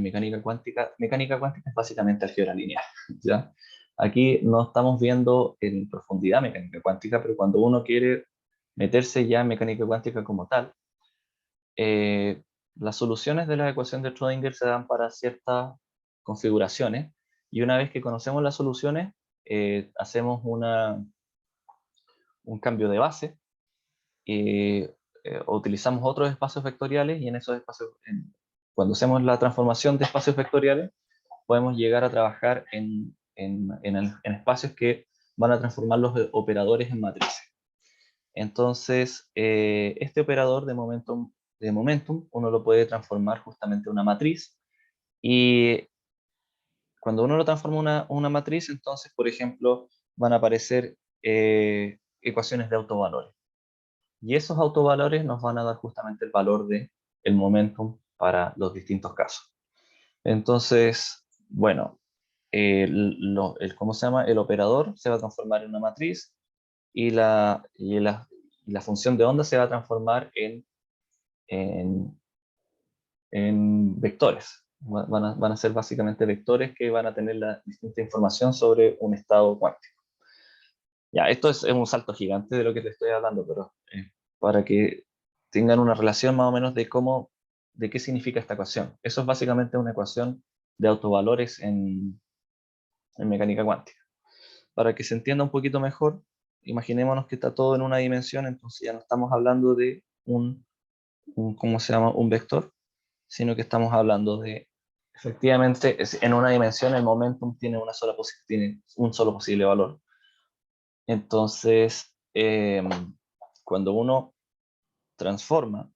mecánica cuántica es básicamente álgebra lineal, ¿ya? Aquí no estamos viendo en profundidad mecánica cuántica, pero cuando uno quiere meterse ya en mecánica cuántica como tal, las soluciones de la ecuación de Schrödinger se dan para ciertas configuraciones, y una vez que conocemos las soluciones, hacemos un cambio de base, y utilizamos otros espacios vectoriales, y en esos espacios, cuando hacemos la transformación de espacios vectoriales, podemos llegar a trabajar en espacios que van a transformar los operadores en matrices. Entonces, este operador de momentum uno lo puede transformar justamente en una matriz, y cuando uno lo transforma en una matriz, entonces, por ejemplo, van a aparecer ecuaciones de autovalores. Y esos autovalores nos van a dar justamente el valor del momentum para los distintos casos. Entonces, bueno, ¿cómo se llama? El operador se va a transformar en una matriz, y la función de onda se va a transformar en, en vectores. Van a ser básicamente vectores que van a tener la distinta información sobre un estado cuántico. Ya, esto es un salto gigante de lo que te estoy hablando, pero para que tengan una relación más o menos de qué significa esta ecuación. Eso es básicamente una ecuación de autovalores en mecánica cuántica. Para que se entienda un poquito mejor, imaginémonos que está todo en una dimensión, entonces ya no estamos hablando de ¿cómo se llama? Un vector, sino que estamos hablando de, efectivamente, en una dimensión el momentum tiene tiene un solo posible valor. Entonces, cuando uno transforma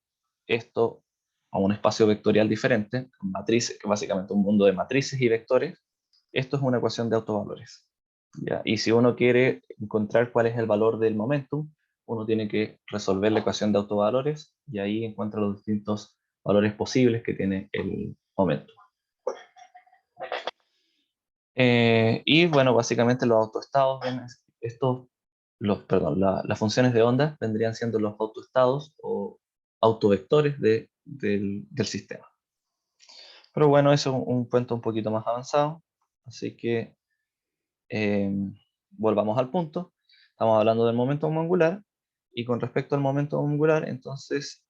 esto a un espacio vectorial diferente, matrices, que básicamente un mundo de matrices y vectores, esto es una ecuación de autovalores. ¿Ya? Y si uno quiere encontrar cuál es el valor del momentum, uno tiene que resolver la ecuación de autovalores, y ahí encuentra los distintos valores posibles que tiene el momentum. Y bueno, básicamente los autoestados, las funciones de onda vendrían siendo los autoestados o autovectores del sistema. Pero bueno, eso es un cuento un poquito más avanzado, así que eh, volvamos al punto. Estamos hablando del momento angular, y con respecto al momento angular, entonces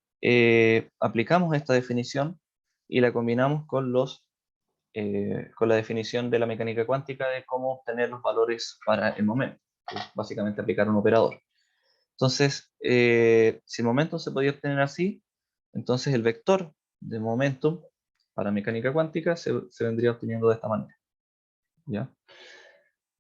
aplicamos esta definición y la combinamos con la definición de la mecánica cuántica de cómo obtener los valores para el momento, que es básicamente aplicar un operador. Entonces, si el momento se podía obtener así, entonces el vector de momentum para mecánica cuántica se vendría obteniendo de esta manera. ¿Ya?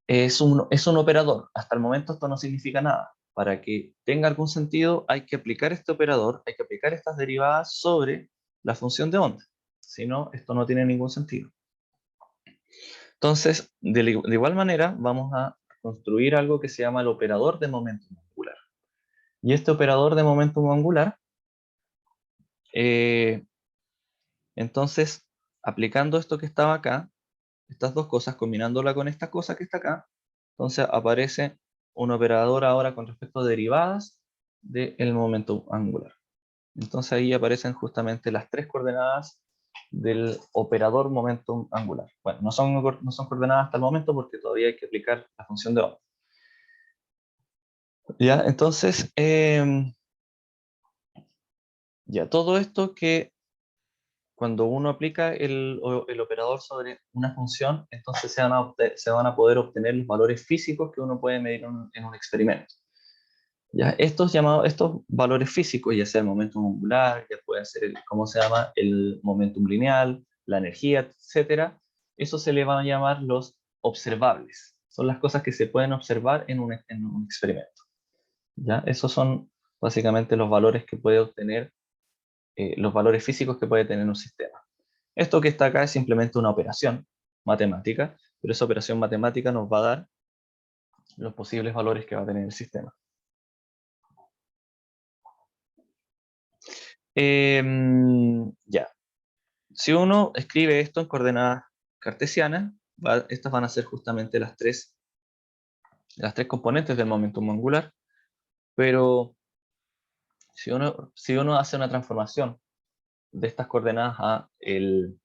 Es un operador. Hasta el momento esto no significa nada. Para que tenga algún sentido, hay que aplicar este operador, hay que aplicar estas derivadas sobre la función de onda. Si no, esto no tiene ningún sentido. Entonces, de igual manera, vamos a construir algo que se llama el operador de momentum angular. Y este operador de momentum angular, entonces, aplicando esto que estaba acá, estas dos cosas, combinándola con esta cosa que está acá, entonces aparece un operador ahora con respecto a derivadas del momento angular. Entonces ahí aparecen justamente las tres coordenadas del operador momentum angular. Bueno, no son coordenadas hasta el momento porque todavía hay que aplicar la función de Ohm. Ya, entonces, ya todo esto que cuando uno aplica el operador sobre una función, entonces se van a poder obtener los valores físicos que uno puede medir en un experimento. ¿Ya? Estos valores físicos, ya sea el momentum angular, ya puede ser ¿cómo se llama? El momentum lineal, la energía, etcétera, eso se le van a llamar los observables. Son las cosas que se pueden observar en un experimento. ¿Ya? Esos son básicamente los valores que puede obtener, los valores físicos que puede tener un sistema. Esto que está acá es simplemente una operación matemática, pero esa operación matemática nos va a dar los posibles valores que va a tener el sistema. Ya. Si uno escribe esto en coordenadas cartesianas, estas van a ser justamente las tres componentes del momentum angular, pero si uno hace una transformación de estas coordenadas a el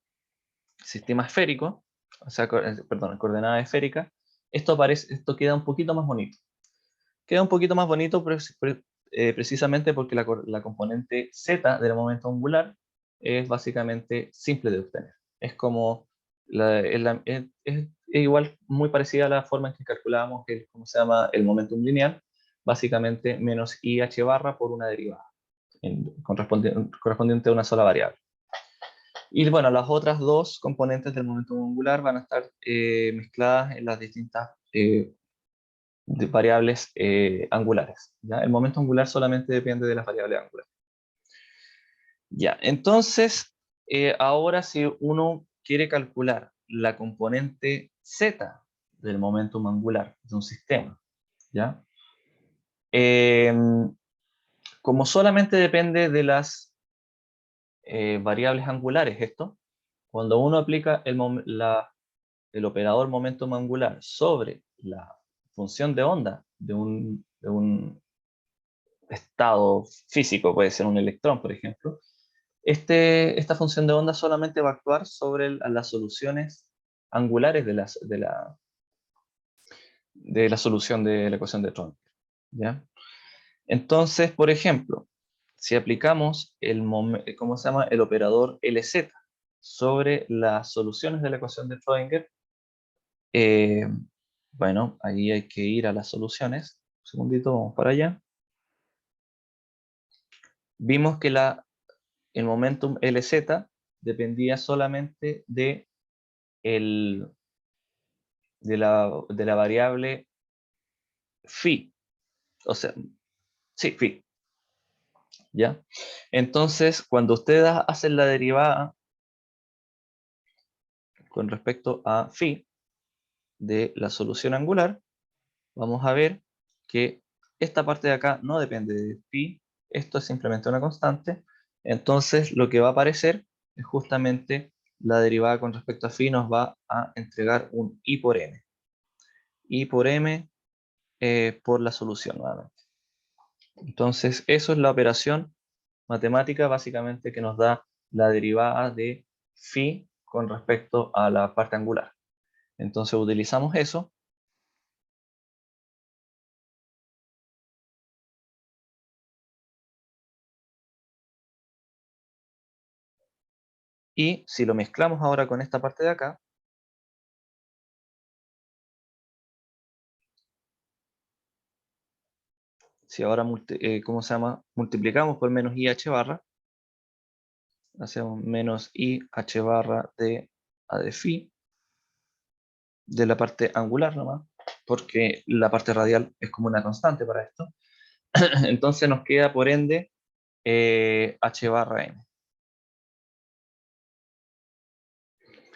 sistema esférico, o sea, perdón, coordenada esférica, esto queda un poquito más bonito. Queda un poquito más bonito precisamente porque la componente z del momento angular es básicamente simple de obtener. Es como es igual, muy parecida a la forma en que calculábamos ¿cómo se llama? El momentum lineal, básicamente menos IH barra por una derivada, correspondiente a una sola variable. Y bueno, las otras dos componentes del momentum angular van a estar mezcladas en las distintas de variables angulares. ¿Ya? El momento angular solamente depende de las variables angulares. Ya, entonces, ahora si uno quiere calcular la componente z del momentum angular de un sistema, ¿ya? Como solamente depende de las variables angulares esto, cuando uno aplica el operador momentum angular sobre la función de onda de un estado físico, puede ser un electrón, por ejemplo, esta función de onda solamente va a actuar sobre las soluciones angulares de la solución de la ecuación de Schrödinger, ¿ya? Entonces, por ejemplo, si aplicamos ¿cómo se llama? El operador LZ sobre las soluciones de la ecuación de Schrödinger, eh, bueno, ahí hay que ir a las soluciones. Un segundito, vamos para allá. Vimos que el momentum LZ dependía solamente de la variable phi, o sea, sí, phi, ¿ya? Entonces, cuando ustedes hacen la derivada con respecto a phi de la solución angular, vamos a ver que esta parte de acá no depende de phi, esto es simplemente una constante, entonces lo que va a aparecer es justamente la derivada con respecto a phi nos va a entregar un i por m. I por m por la solución nuevamente. Entonces, eso es la operación matemática básicamente que nos da la derivada de phi con respecto a la parte angular. Entonces utilizamos eso. Y si lo mezclamos ahora con esta parte de acá, si ahora ¿cómo se llama? Multiplicamos por menos IH barra, hacemos menos IH barra de A de phi, de la parte angular nomás, porque la parte radial es como una constante para esto. Entonces nos queda por ende H barra M.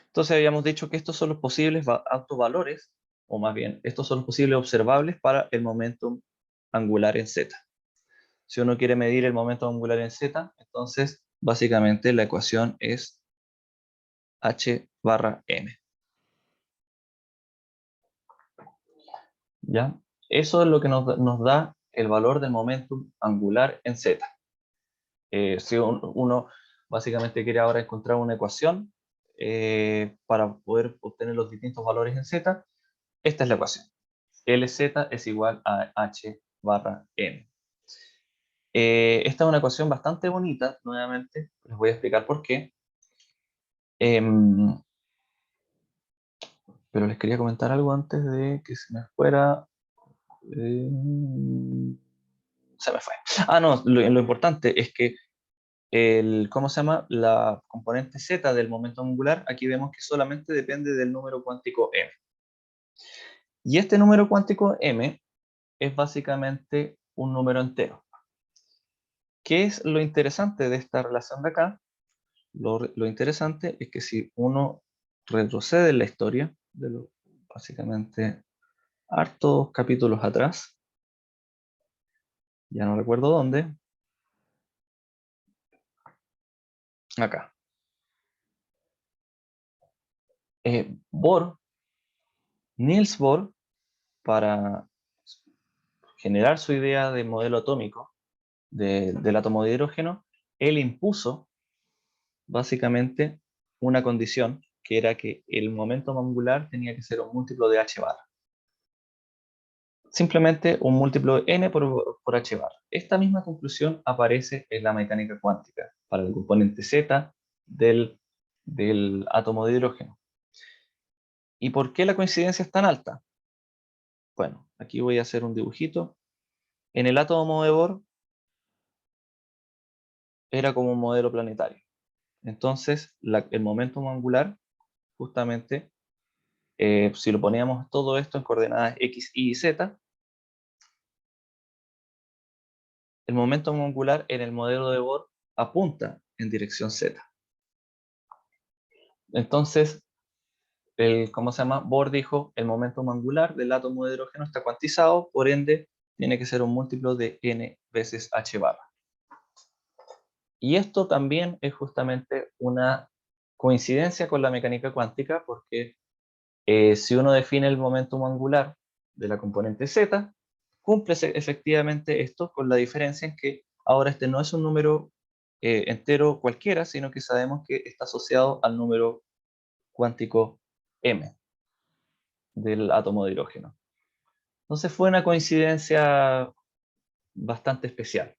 Entonces habíamos dicho que estos son los posibles autovalores o más bien, estos son los posibles observables para el momentum angular en z. Si uno quiere medir el momento angular en z, entonces básicamente la ecuación es h barra m. ¿Ya? Eso es lo que nos da el valor del momentum angular en z. Si uno básicamente quiere ahora encontrar una ecuación para poder obtener los distintos valores en z, esta es la ecuación. Lz es igual a h barra m. Esta es una ecuación bastante bonita, nuevamente, les voy a explicar por qué. Pero les quería comentar algo antes de que se me fuera. Eh, se me fue. Ah, no, lo importante es que ¿cómo se llama? La componente z del momento angular, aquí vemos que solamente depende del número cuántico m. Y este número cuántico m es básicamente un número entero. ¿Qué es lo interesante de esta relación de acá? Lo interesante es que si uno retrocede en la historia, básicamente hartos capítulos atrás, ya no recuerdo dónde, acá. Niels Bohr, para generar su idea de modelo atómico del átomo de hidrógeno, él impuso básicamente una condición que era que el momento angular tenía que ser un múltiplo de h bar. Simplemente un múltiplo de n por h bar. Esta misma conclusión aparece en la mecánica cuántica para el componente z del átomo de hidrógeno. ¿Y por qué la coincidencia es tan alta? Bueno, aquí voy a hacer un dibujito. En el átomo de Bohr era como un modelo planetario. Entonces, el momento angular, justamente, si lo poníamos todo esto en coordenadas x, y z, el momento angular en el modelo de Bohr apunta en dirección z. Entonces, ¿cómo se llama? Bohr dijo, el momento angular del átomo de hidrógeno está cuantizado, por ende, tiene que ser un múltiplo de n veces h barra. Y esto también es justamente una coincidencia con la mecánica cuántica, porque si uno define el momento angular de la componente z, cumple efectivamente esto, con la diferencia en que ahora este no es un número entero cualquiera, sino que sabemos que está asociado al número cuántico m del átomo de hidrógeno. Entonces fue una coincidencia bastante especial.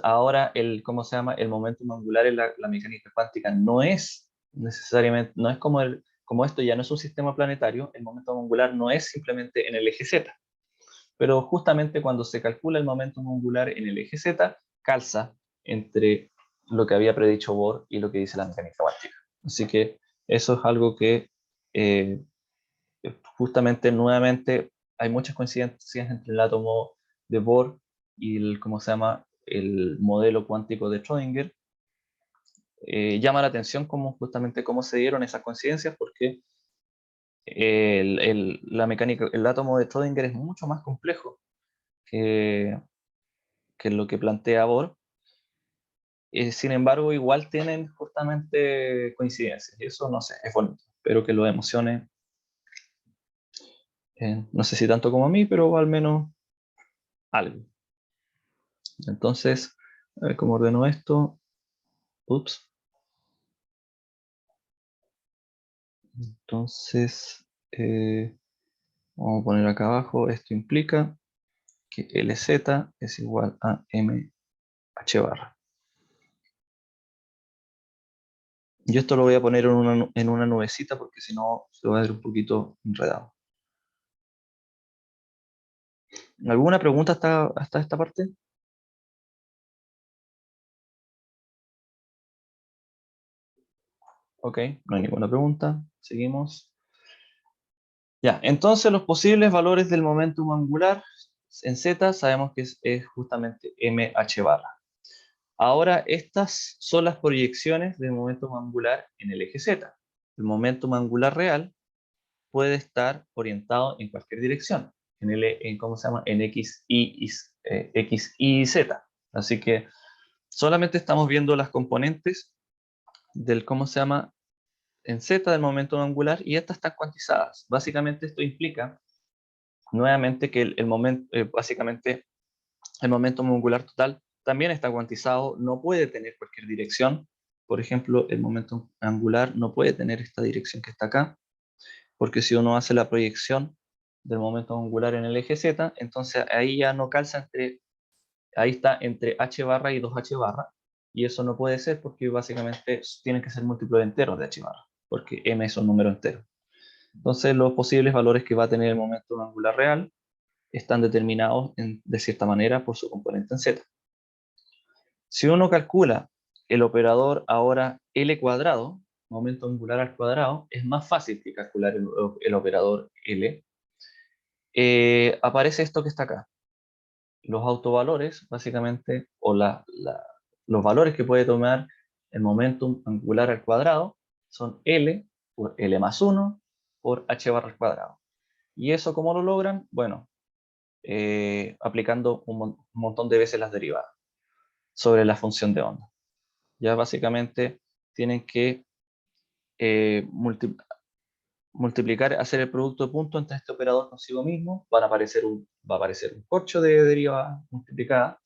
Ahora ¿cómo se llama? El momento angular en la mecánica cuántica no es necesariamente, no es como esto ya no es un sistema planetario, el momento angular no es simplemente en el eje z, pero justamente cuando se calcula el momento angular en el eje z, calza entre lo que había predicho Bohr y lo que dice la mecánica cuántica. Así que eso es algo que justamente nuevamente hay muchas coincidencias entre el átomo de Bohr y ¿cómo se llama? El modelo cuántico de Schrödinger. Llama la atención justamente cómo se dieron esas coincidencias, porque la mecánica, el átomo de Schrödinger es mucho más complejo que, que lo que plantea Bohr. Sin embargo, igual tienen justamente coincidencias, y eso no sé, es bonito. Espero que lo emocione, no sé si tanto como a mí, pero al menos algo. Entonces, a ver cómo ordeno esto. Ups. Entonces, vamos a poner acá abajo, esto implica que Lz es igual a mh barra. Yo esto lo voy a poner en una nubecita porque si no se va a ver un poquito enredado. ¿Alguna pregunta hasta esta parte? Ok, no hay ninguna pregunta. Seguimos. Ya, entonces los posibles valores del momentum angular en z sabemos que es justamente mh barra. Ahora, estas son las proyecciones del momentum angular en el eje z. El momentum angular real puede estar orientado en cualquier dirección, ¿cómo se llama? En X, X, Y, Z. Así que solamente estamos viendo las componentes del, ¿cómo se llama? En Z del momento angular, y estas están cuantizadas. Básicamente esto implica nuevamente que el momento, básicamente el momento angular total también está cuantizado, no puede tener cualquier dirección. Por ejemplo, el momento angular no puede tener esta dirección que está acá, porque si uno hace la proyección del momento angular en el eje Z, entonces ahí ya no calza ahí está entre h barra y 2h barra, y eso no puede ser porque básicamente tienen que ser múltiplos enteros de h barra, porque m es un número entero. Entonces los posibles valores que va a tener el momento angular real están determinados de cierta manera por su componente en z. Si uno calcula el operador ahora L cuadrado, momento angular al cuadrado, es más fácil que calcular el operador L. Aparece esto que está acá. Los autovalores, básicamente, o los valores que puede tomar el momentum angular al cuadrado son L por L más 1 por H barra al cuadrado. ¿Y eso cómo lo logran? Bueno, aplicando un montón de veces las derivadas sobre la función de onda. Ya básicamente tienen que multiplicar, hacer el producto de puntos entre este operador consigo mismo, va a aparecer un corcho de derivadas multiplicadas.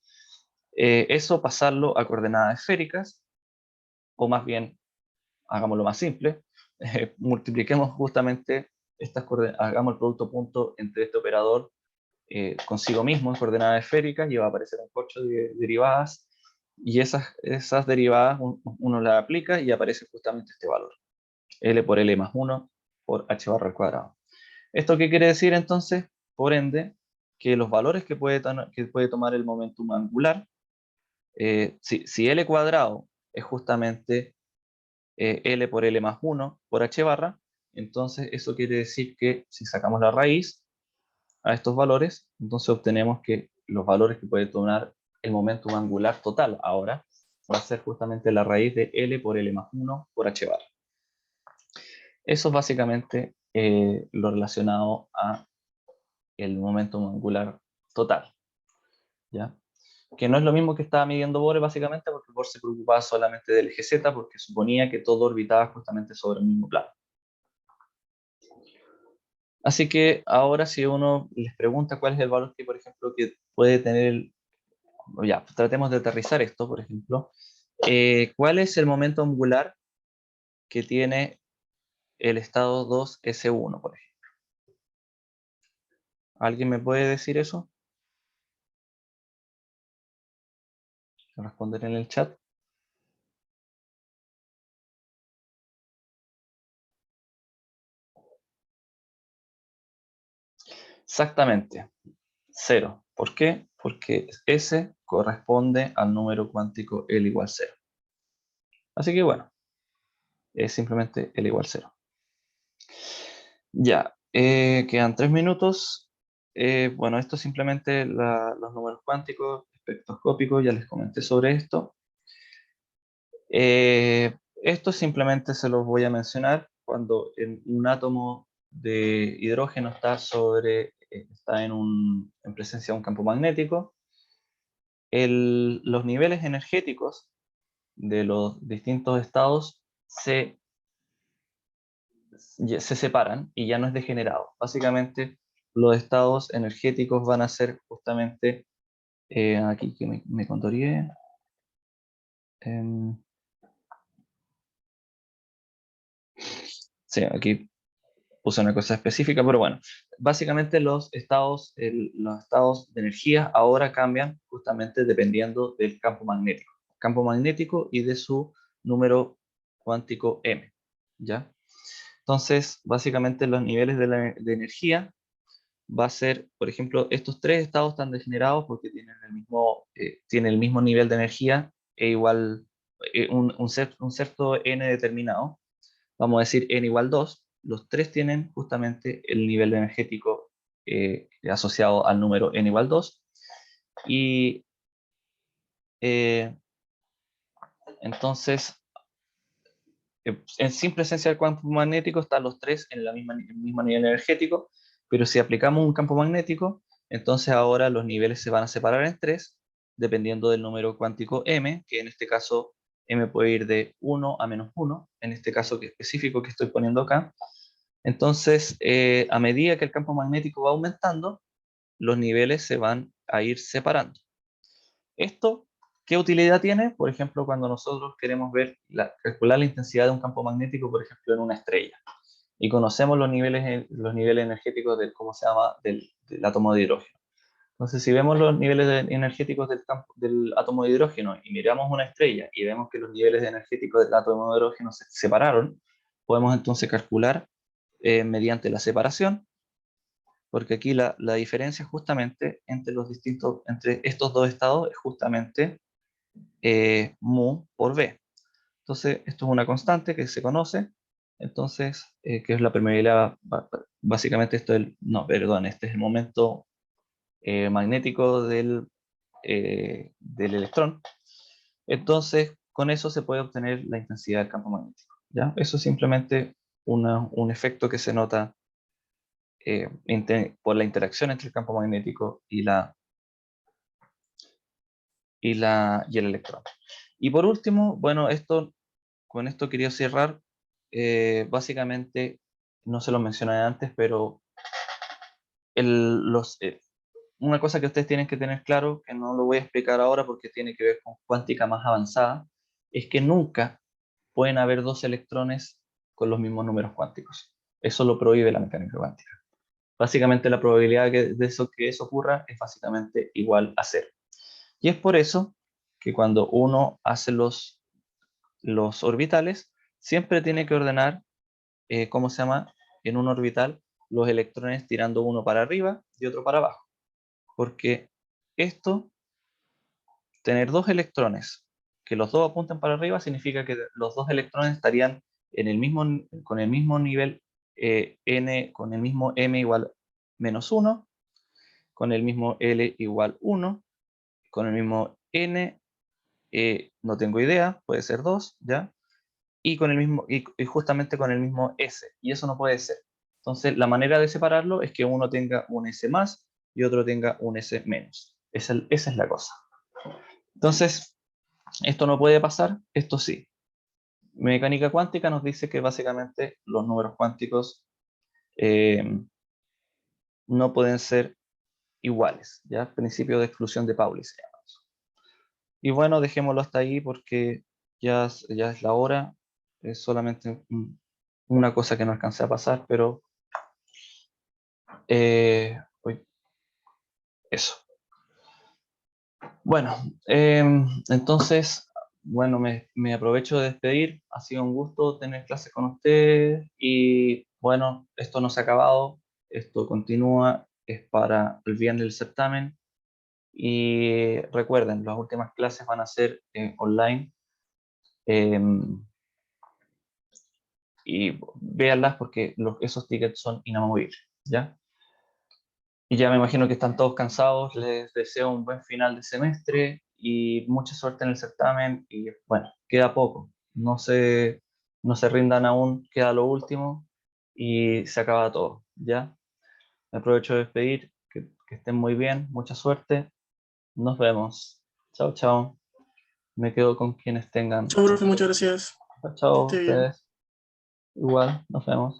Eso pasarlo a coordenadas esféricas, o más bien, hagámoslo más simple, multipliquemos justamente estas coordenadas, hagamos el producto punto entre este operador consigo mismo en coordenadas esféricas, y va a aparecer un corcho de derivadas, y esas derivadas uno las aplica y aparece justamente este valor, L por L más 1 por H barra al cuadrado. ¿Esto qué quiere decir entonces? Por ende, que los valores que puede tomar el momentum angular, si L cuadrado es justamente L por L más 1 por H barra, entonces eso quiere decir que si sacamos la raíz a estos valores, entonces obtenemos que los valores que puede tomar el momentum angular total ahora va a ser justamente la raíz de L por L más 1 por H barra. Eso es básicamente lo relacionado a el momento angular total, ¿ya? Que no es lo mismo que estaba midiendo Bohr, básicamente porque Bohr se preocupaba solamente del eje Z, porque suponía que todo orbitaba justamente sobre el mismo plano. Así que ahora si uno les pregunta cuál es el valor que, por ejemplo, que puede tener, ya, tratemos de aterrizar esto, por ejemplo, ¿cuál es el momento angular que tiene el estado 2S1, por ejemplo? ¿Alguien me puede decir eso? Responder en el chat. Exactamente, 0. ¿Por qué? Porque S corresponde al número cuántico L igual 0. Así que bueno, es simplemente L igual 0. Ya, quedan 3 minutos. Bueno, esto es simplemente los números cuánticos, espectroscópicos, ya les comenté sobre esto. Esto simplemente se los voy a mencionar cuando un átomo de hidrógeno está en presencia de un campo magnético. Los niveles energéticos de los distintos estados se separan y ya no es degenerado. Básicamente, los estados energéticos van a ser justamente, aquí que me contaría, sí, aquí puse una cosa específica, pero bueno, básicamente los estados de energía ahora cambian justamente dependiendo del campo magnético y de su número cuántico m, ¿ya? Entonces, básicamente los niveles de energía va a ser, por ejemplo, estos tres estados están degenerados porque tienen el mismo nivel de energía e igual, un cierto n determinado, vamos a decir n igual 2, los tres tienen justamente el nivel energético asociado al número n igual 2, y entonces en simple esencia del campo magnético están los tres en el mismo nivel energético, pero si aplicamos un campo magnético, entonces ahora los niveles se van a separar en tres, dependiendo del número cuántico m, que en este caso m puede ir de 1 a -1, en este caso específico que estoy poniendo acá. Entonces, a medida que el campo magnético va aumentando, los niveles se van a ir separando. ¿Esto qué utilidad tiene? Por ejemplo, cuando nosotros queremos calcular la intensidad de un campo magnético, por ejemplo, en una estrella, y conocemos los niveles energéticos ¿cómo se llama? Del átomo de hidrógeno. Entonces, si vemos los niveles energéticos del átomo de hidrógeno y miramos una estrella y vemos que los niveles energéticos del átomo de hidrógeno se separaron, podemos entonces calcular mediante la separación, porque aquí la diferencia justamente entre estos dos estados es justamente mu por b. Entonces, esto es una constante que se conoce, entonces, que es la permeabilidad, básicamente este es el momento magnético del electrón. Entonces, con eso se puede obtener la intensidad del campo magnético, ¿ya? Eso es simplemente un efecto que se nota por la interacción entre el campo magnético y el electrón. Y por último, bueno, con esto quería cerrar. Básicamente, no se lo mencioné antes, pero una cosa que ustedes tienen que tener claro, que no lo voy a explicar ahora porque tiene que ver con cuántica más avanzada, es que nunca pueden haber dos electrones con los mismos números cuánticos. Eso lo prohíbe la mecánica cuántica. Básicamente la probabilidad que eso ocurra es básicamente igual a cero. Y es por eso que cuando uno hace los orbitales, siempre tiene que ordenar, ¿cómo se llama? En un orbital, los electrones tirando uno para arriba y otro para abajo. Porque tener dos electrones que los dos apunten para arriba, significa que los dos electrones estarían con el mismo nivel n, con el mismo m igual -1, con el mismo L igual 1, con el mismo N, no tengo idea, puede ser 2, ¿ya? Y justamente con el mismo S, y eso no puede ser. Entonces, la manera de separarlo es que uno tenga un S más y otro tenga un S menos. Esa es la cosa. Entonces, esto no puede pasar, esto sí. Mecánica cuántica nos dice que básicamente los números cuánticos no pueden ser iguales, ¿ya? Principio de exclusión de Pauli se llama eso. Y bueno, dejémoslo hasta ahí porque ya es la hora. Es solamente una cosa que no alcancé a pasar, pero eso. Bueno, entonces, bueno, me aprovecho de despedir. Ha sido un gusto tener clases con ustedes y bueno, esto no se ha acabado, esto continúa, es para el viernes del certamen. Y recuerden, las últimas clases van a ser online, y véanlas porque esos tickets son inamovibles, ¿ya? Y ya me imagino que están todos cansados, les deseo un buen final de semestre y mucha suerte en el certamen y bueno, queda poco, no se rindan aún, queda lo último y se acaba todo, ¿ya? Me aprovecho de despedir, que estén muy bien, mucha suerte, nos vemos, chao, chao, me quedo con quienes tengan, Chao, profe, muchas gracias. chao, Que chao, esté bien. ustedes, igual, nos vemos.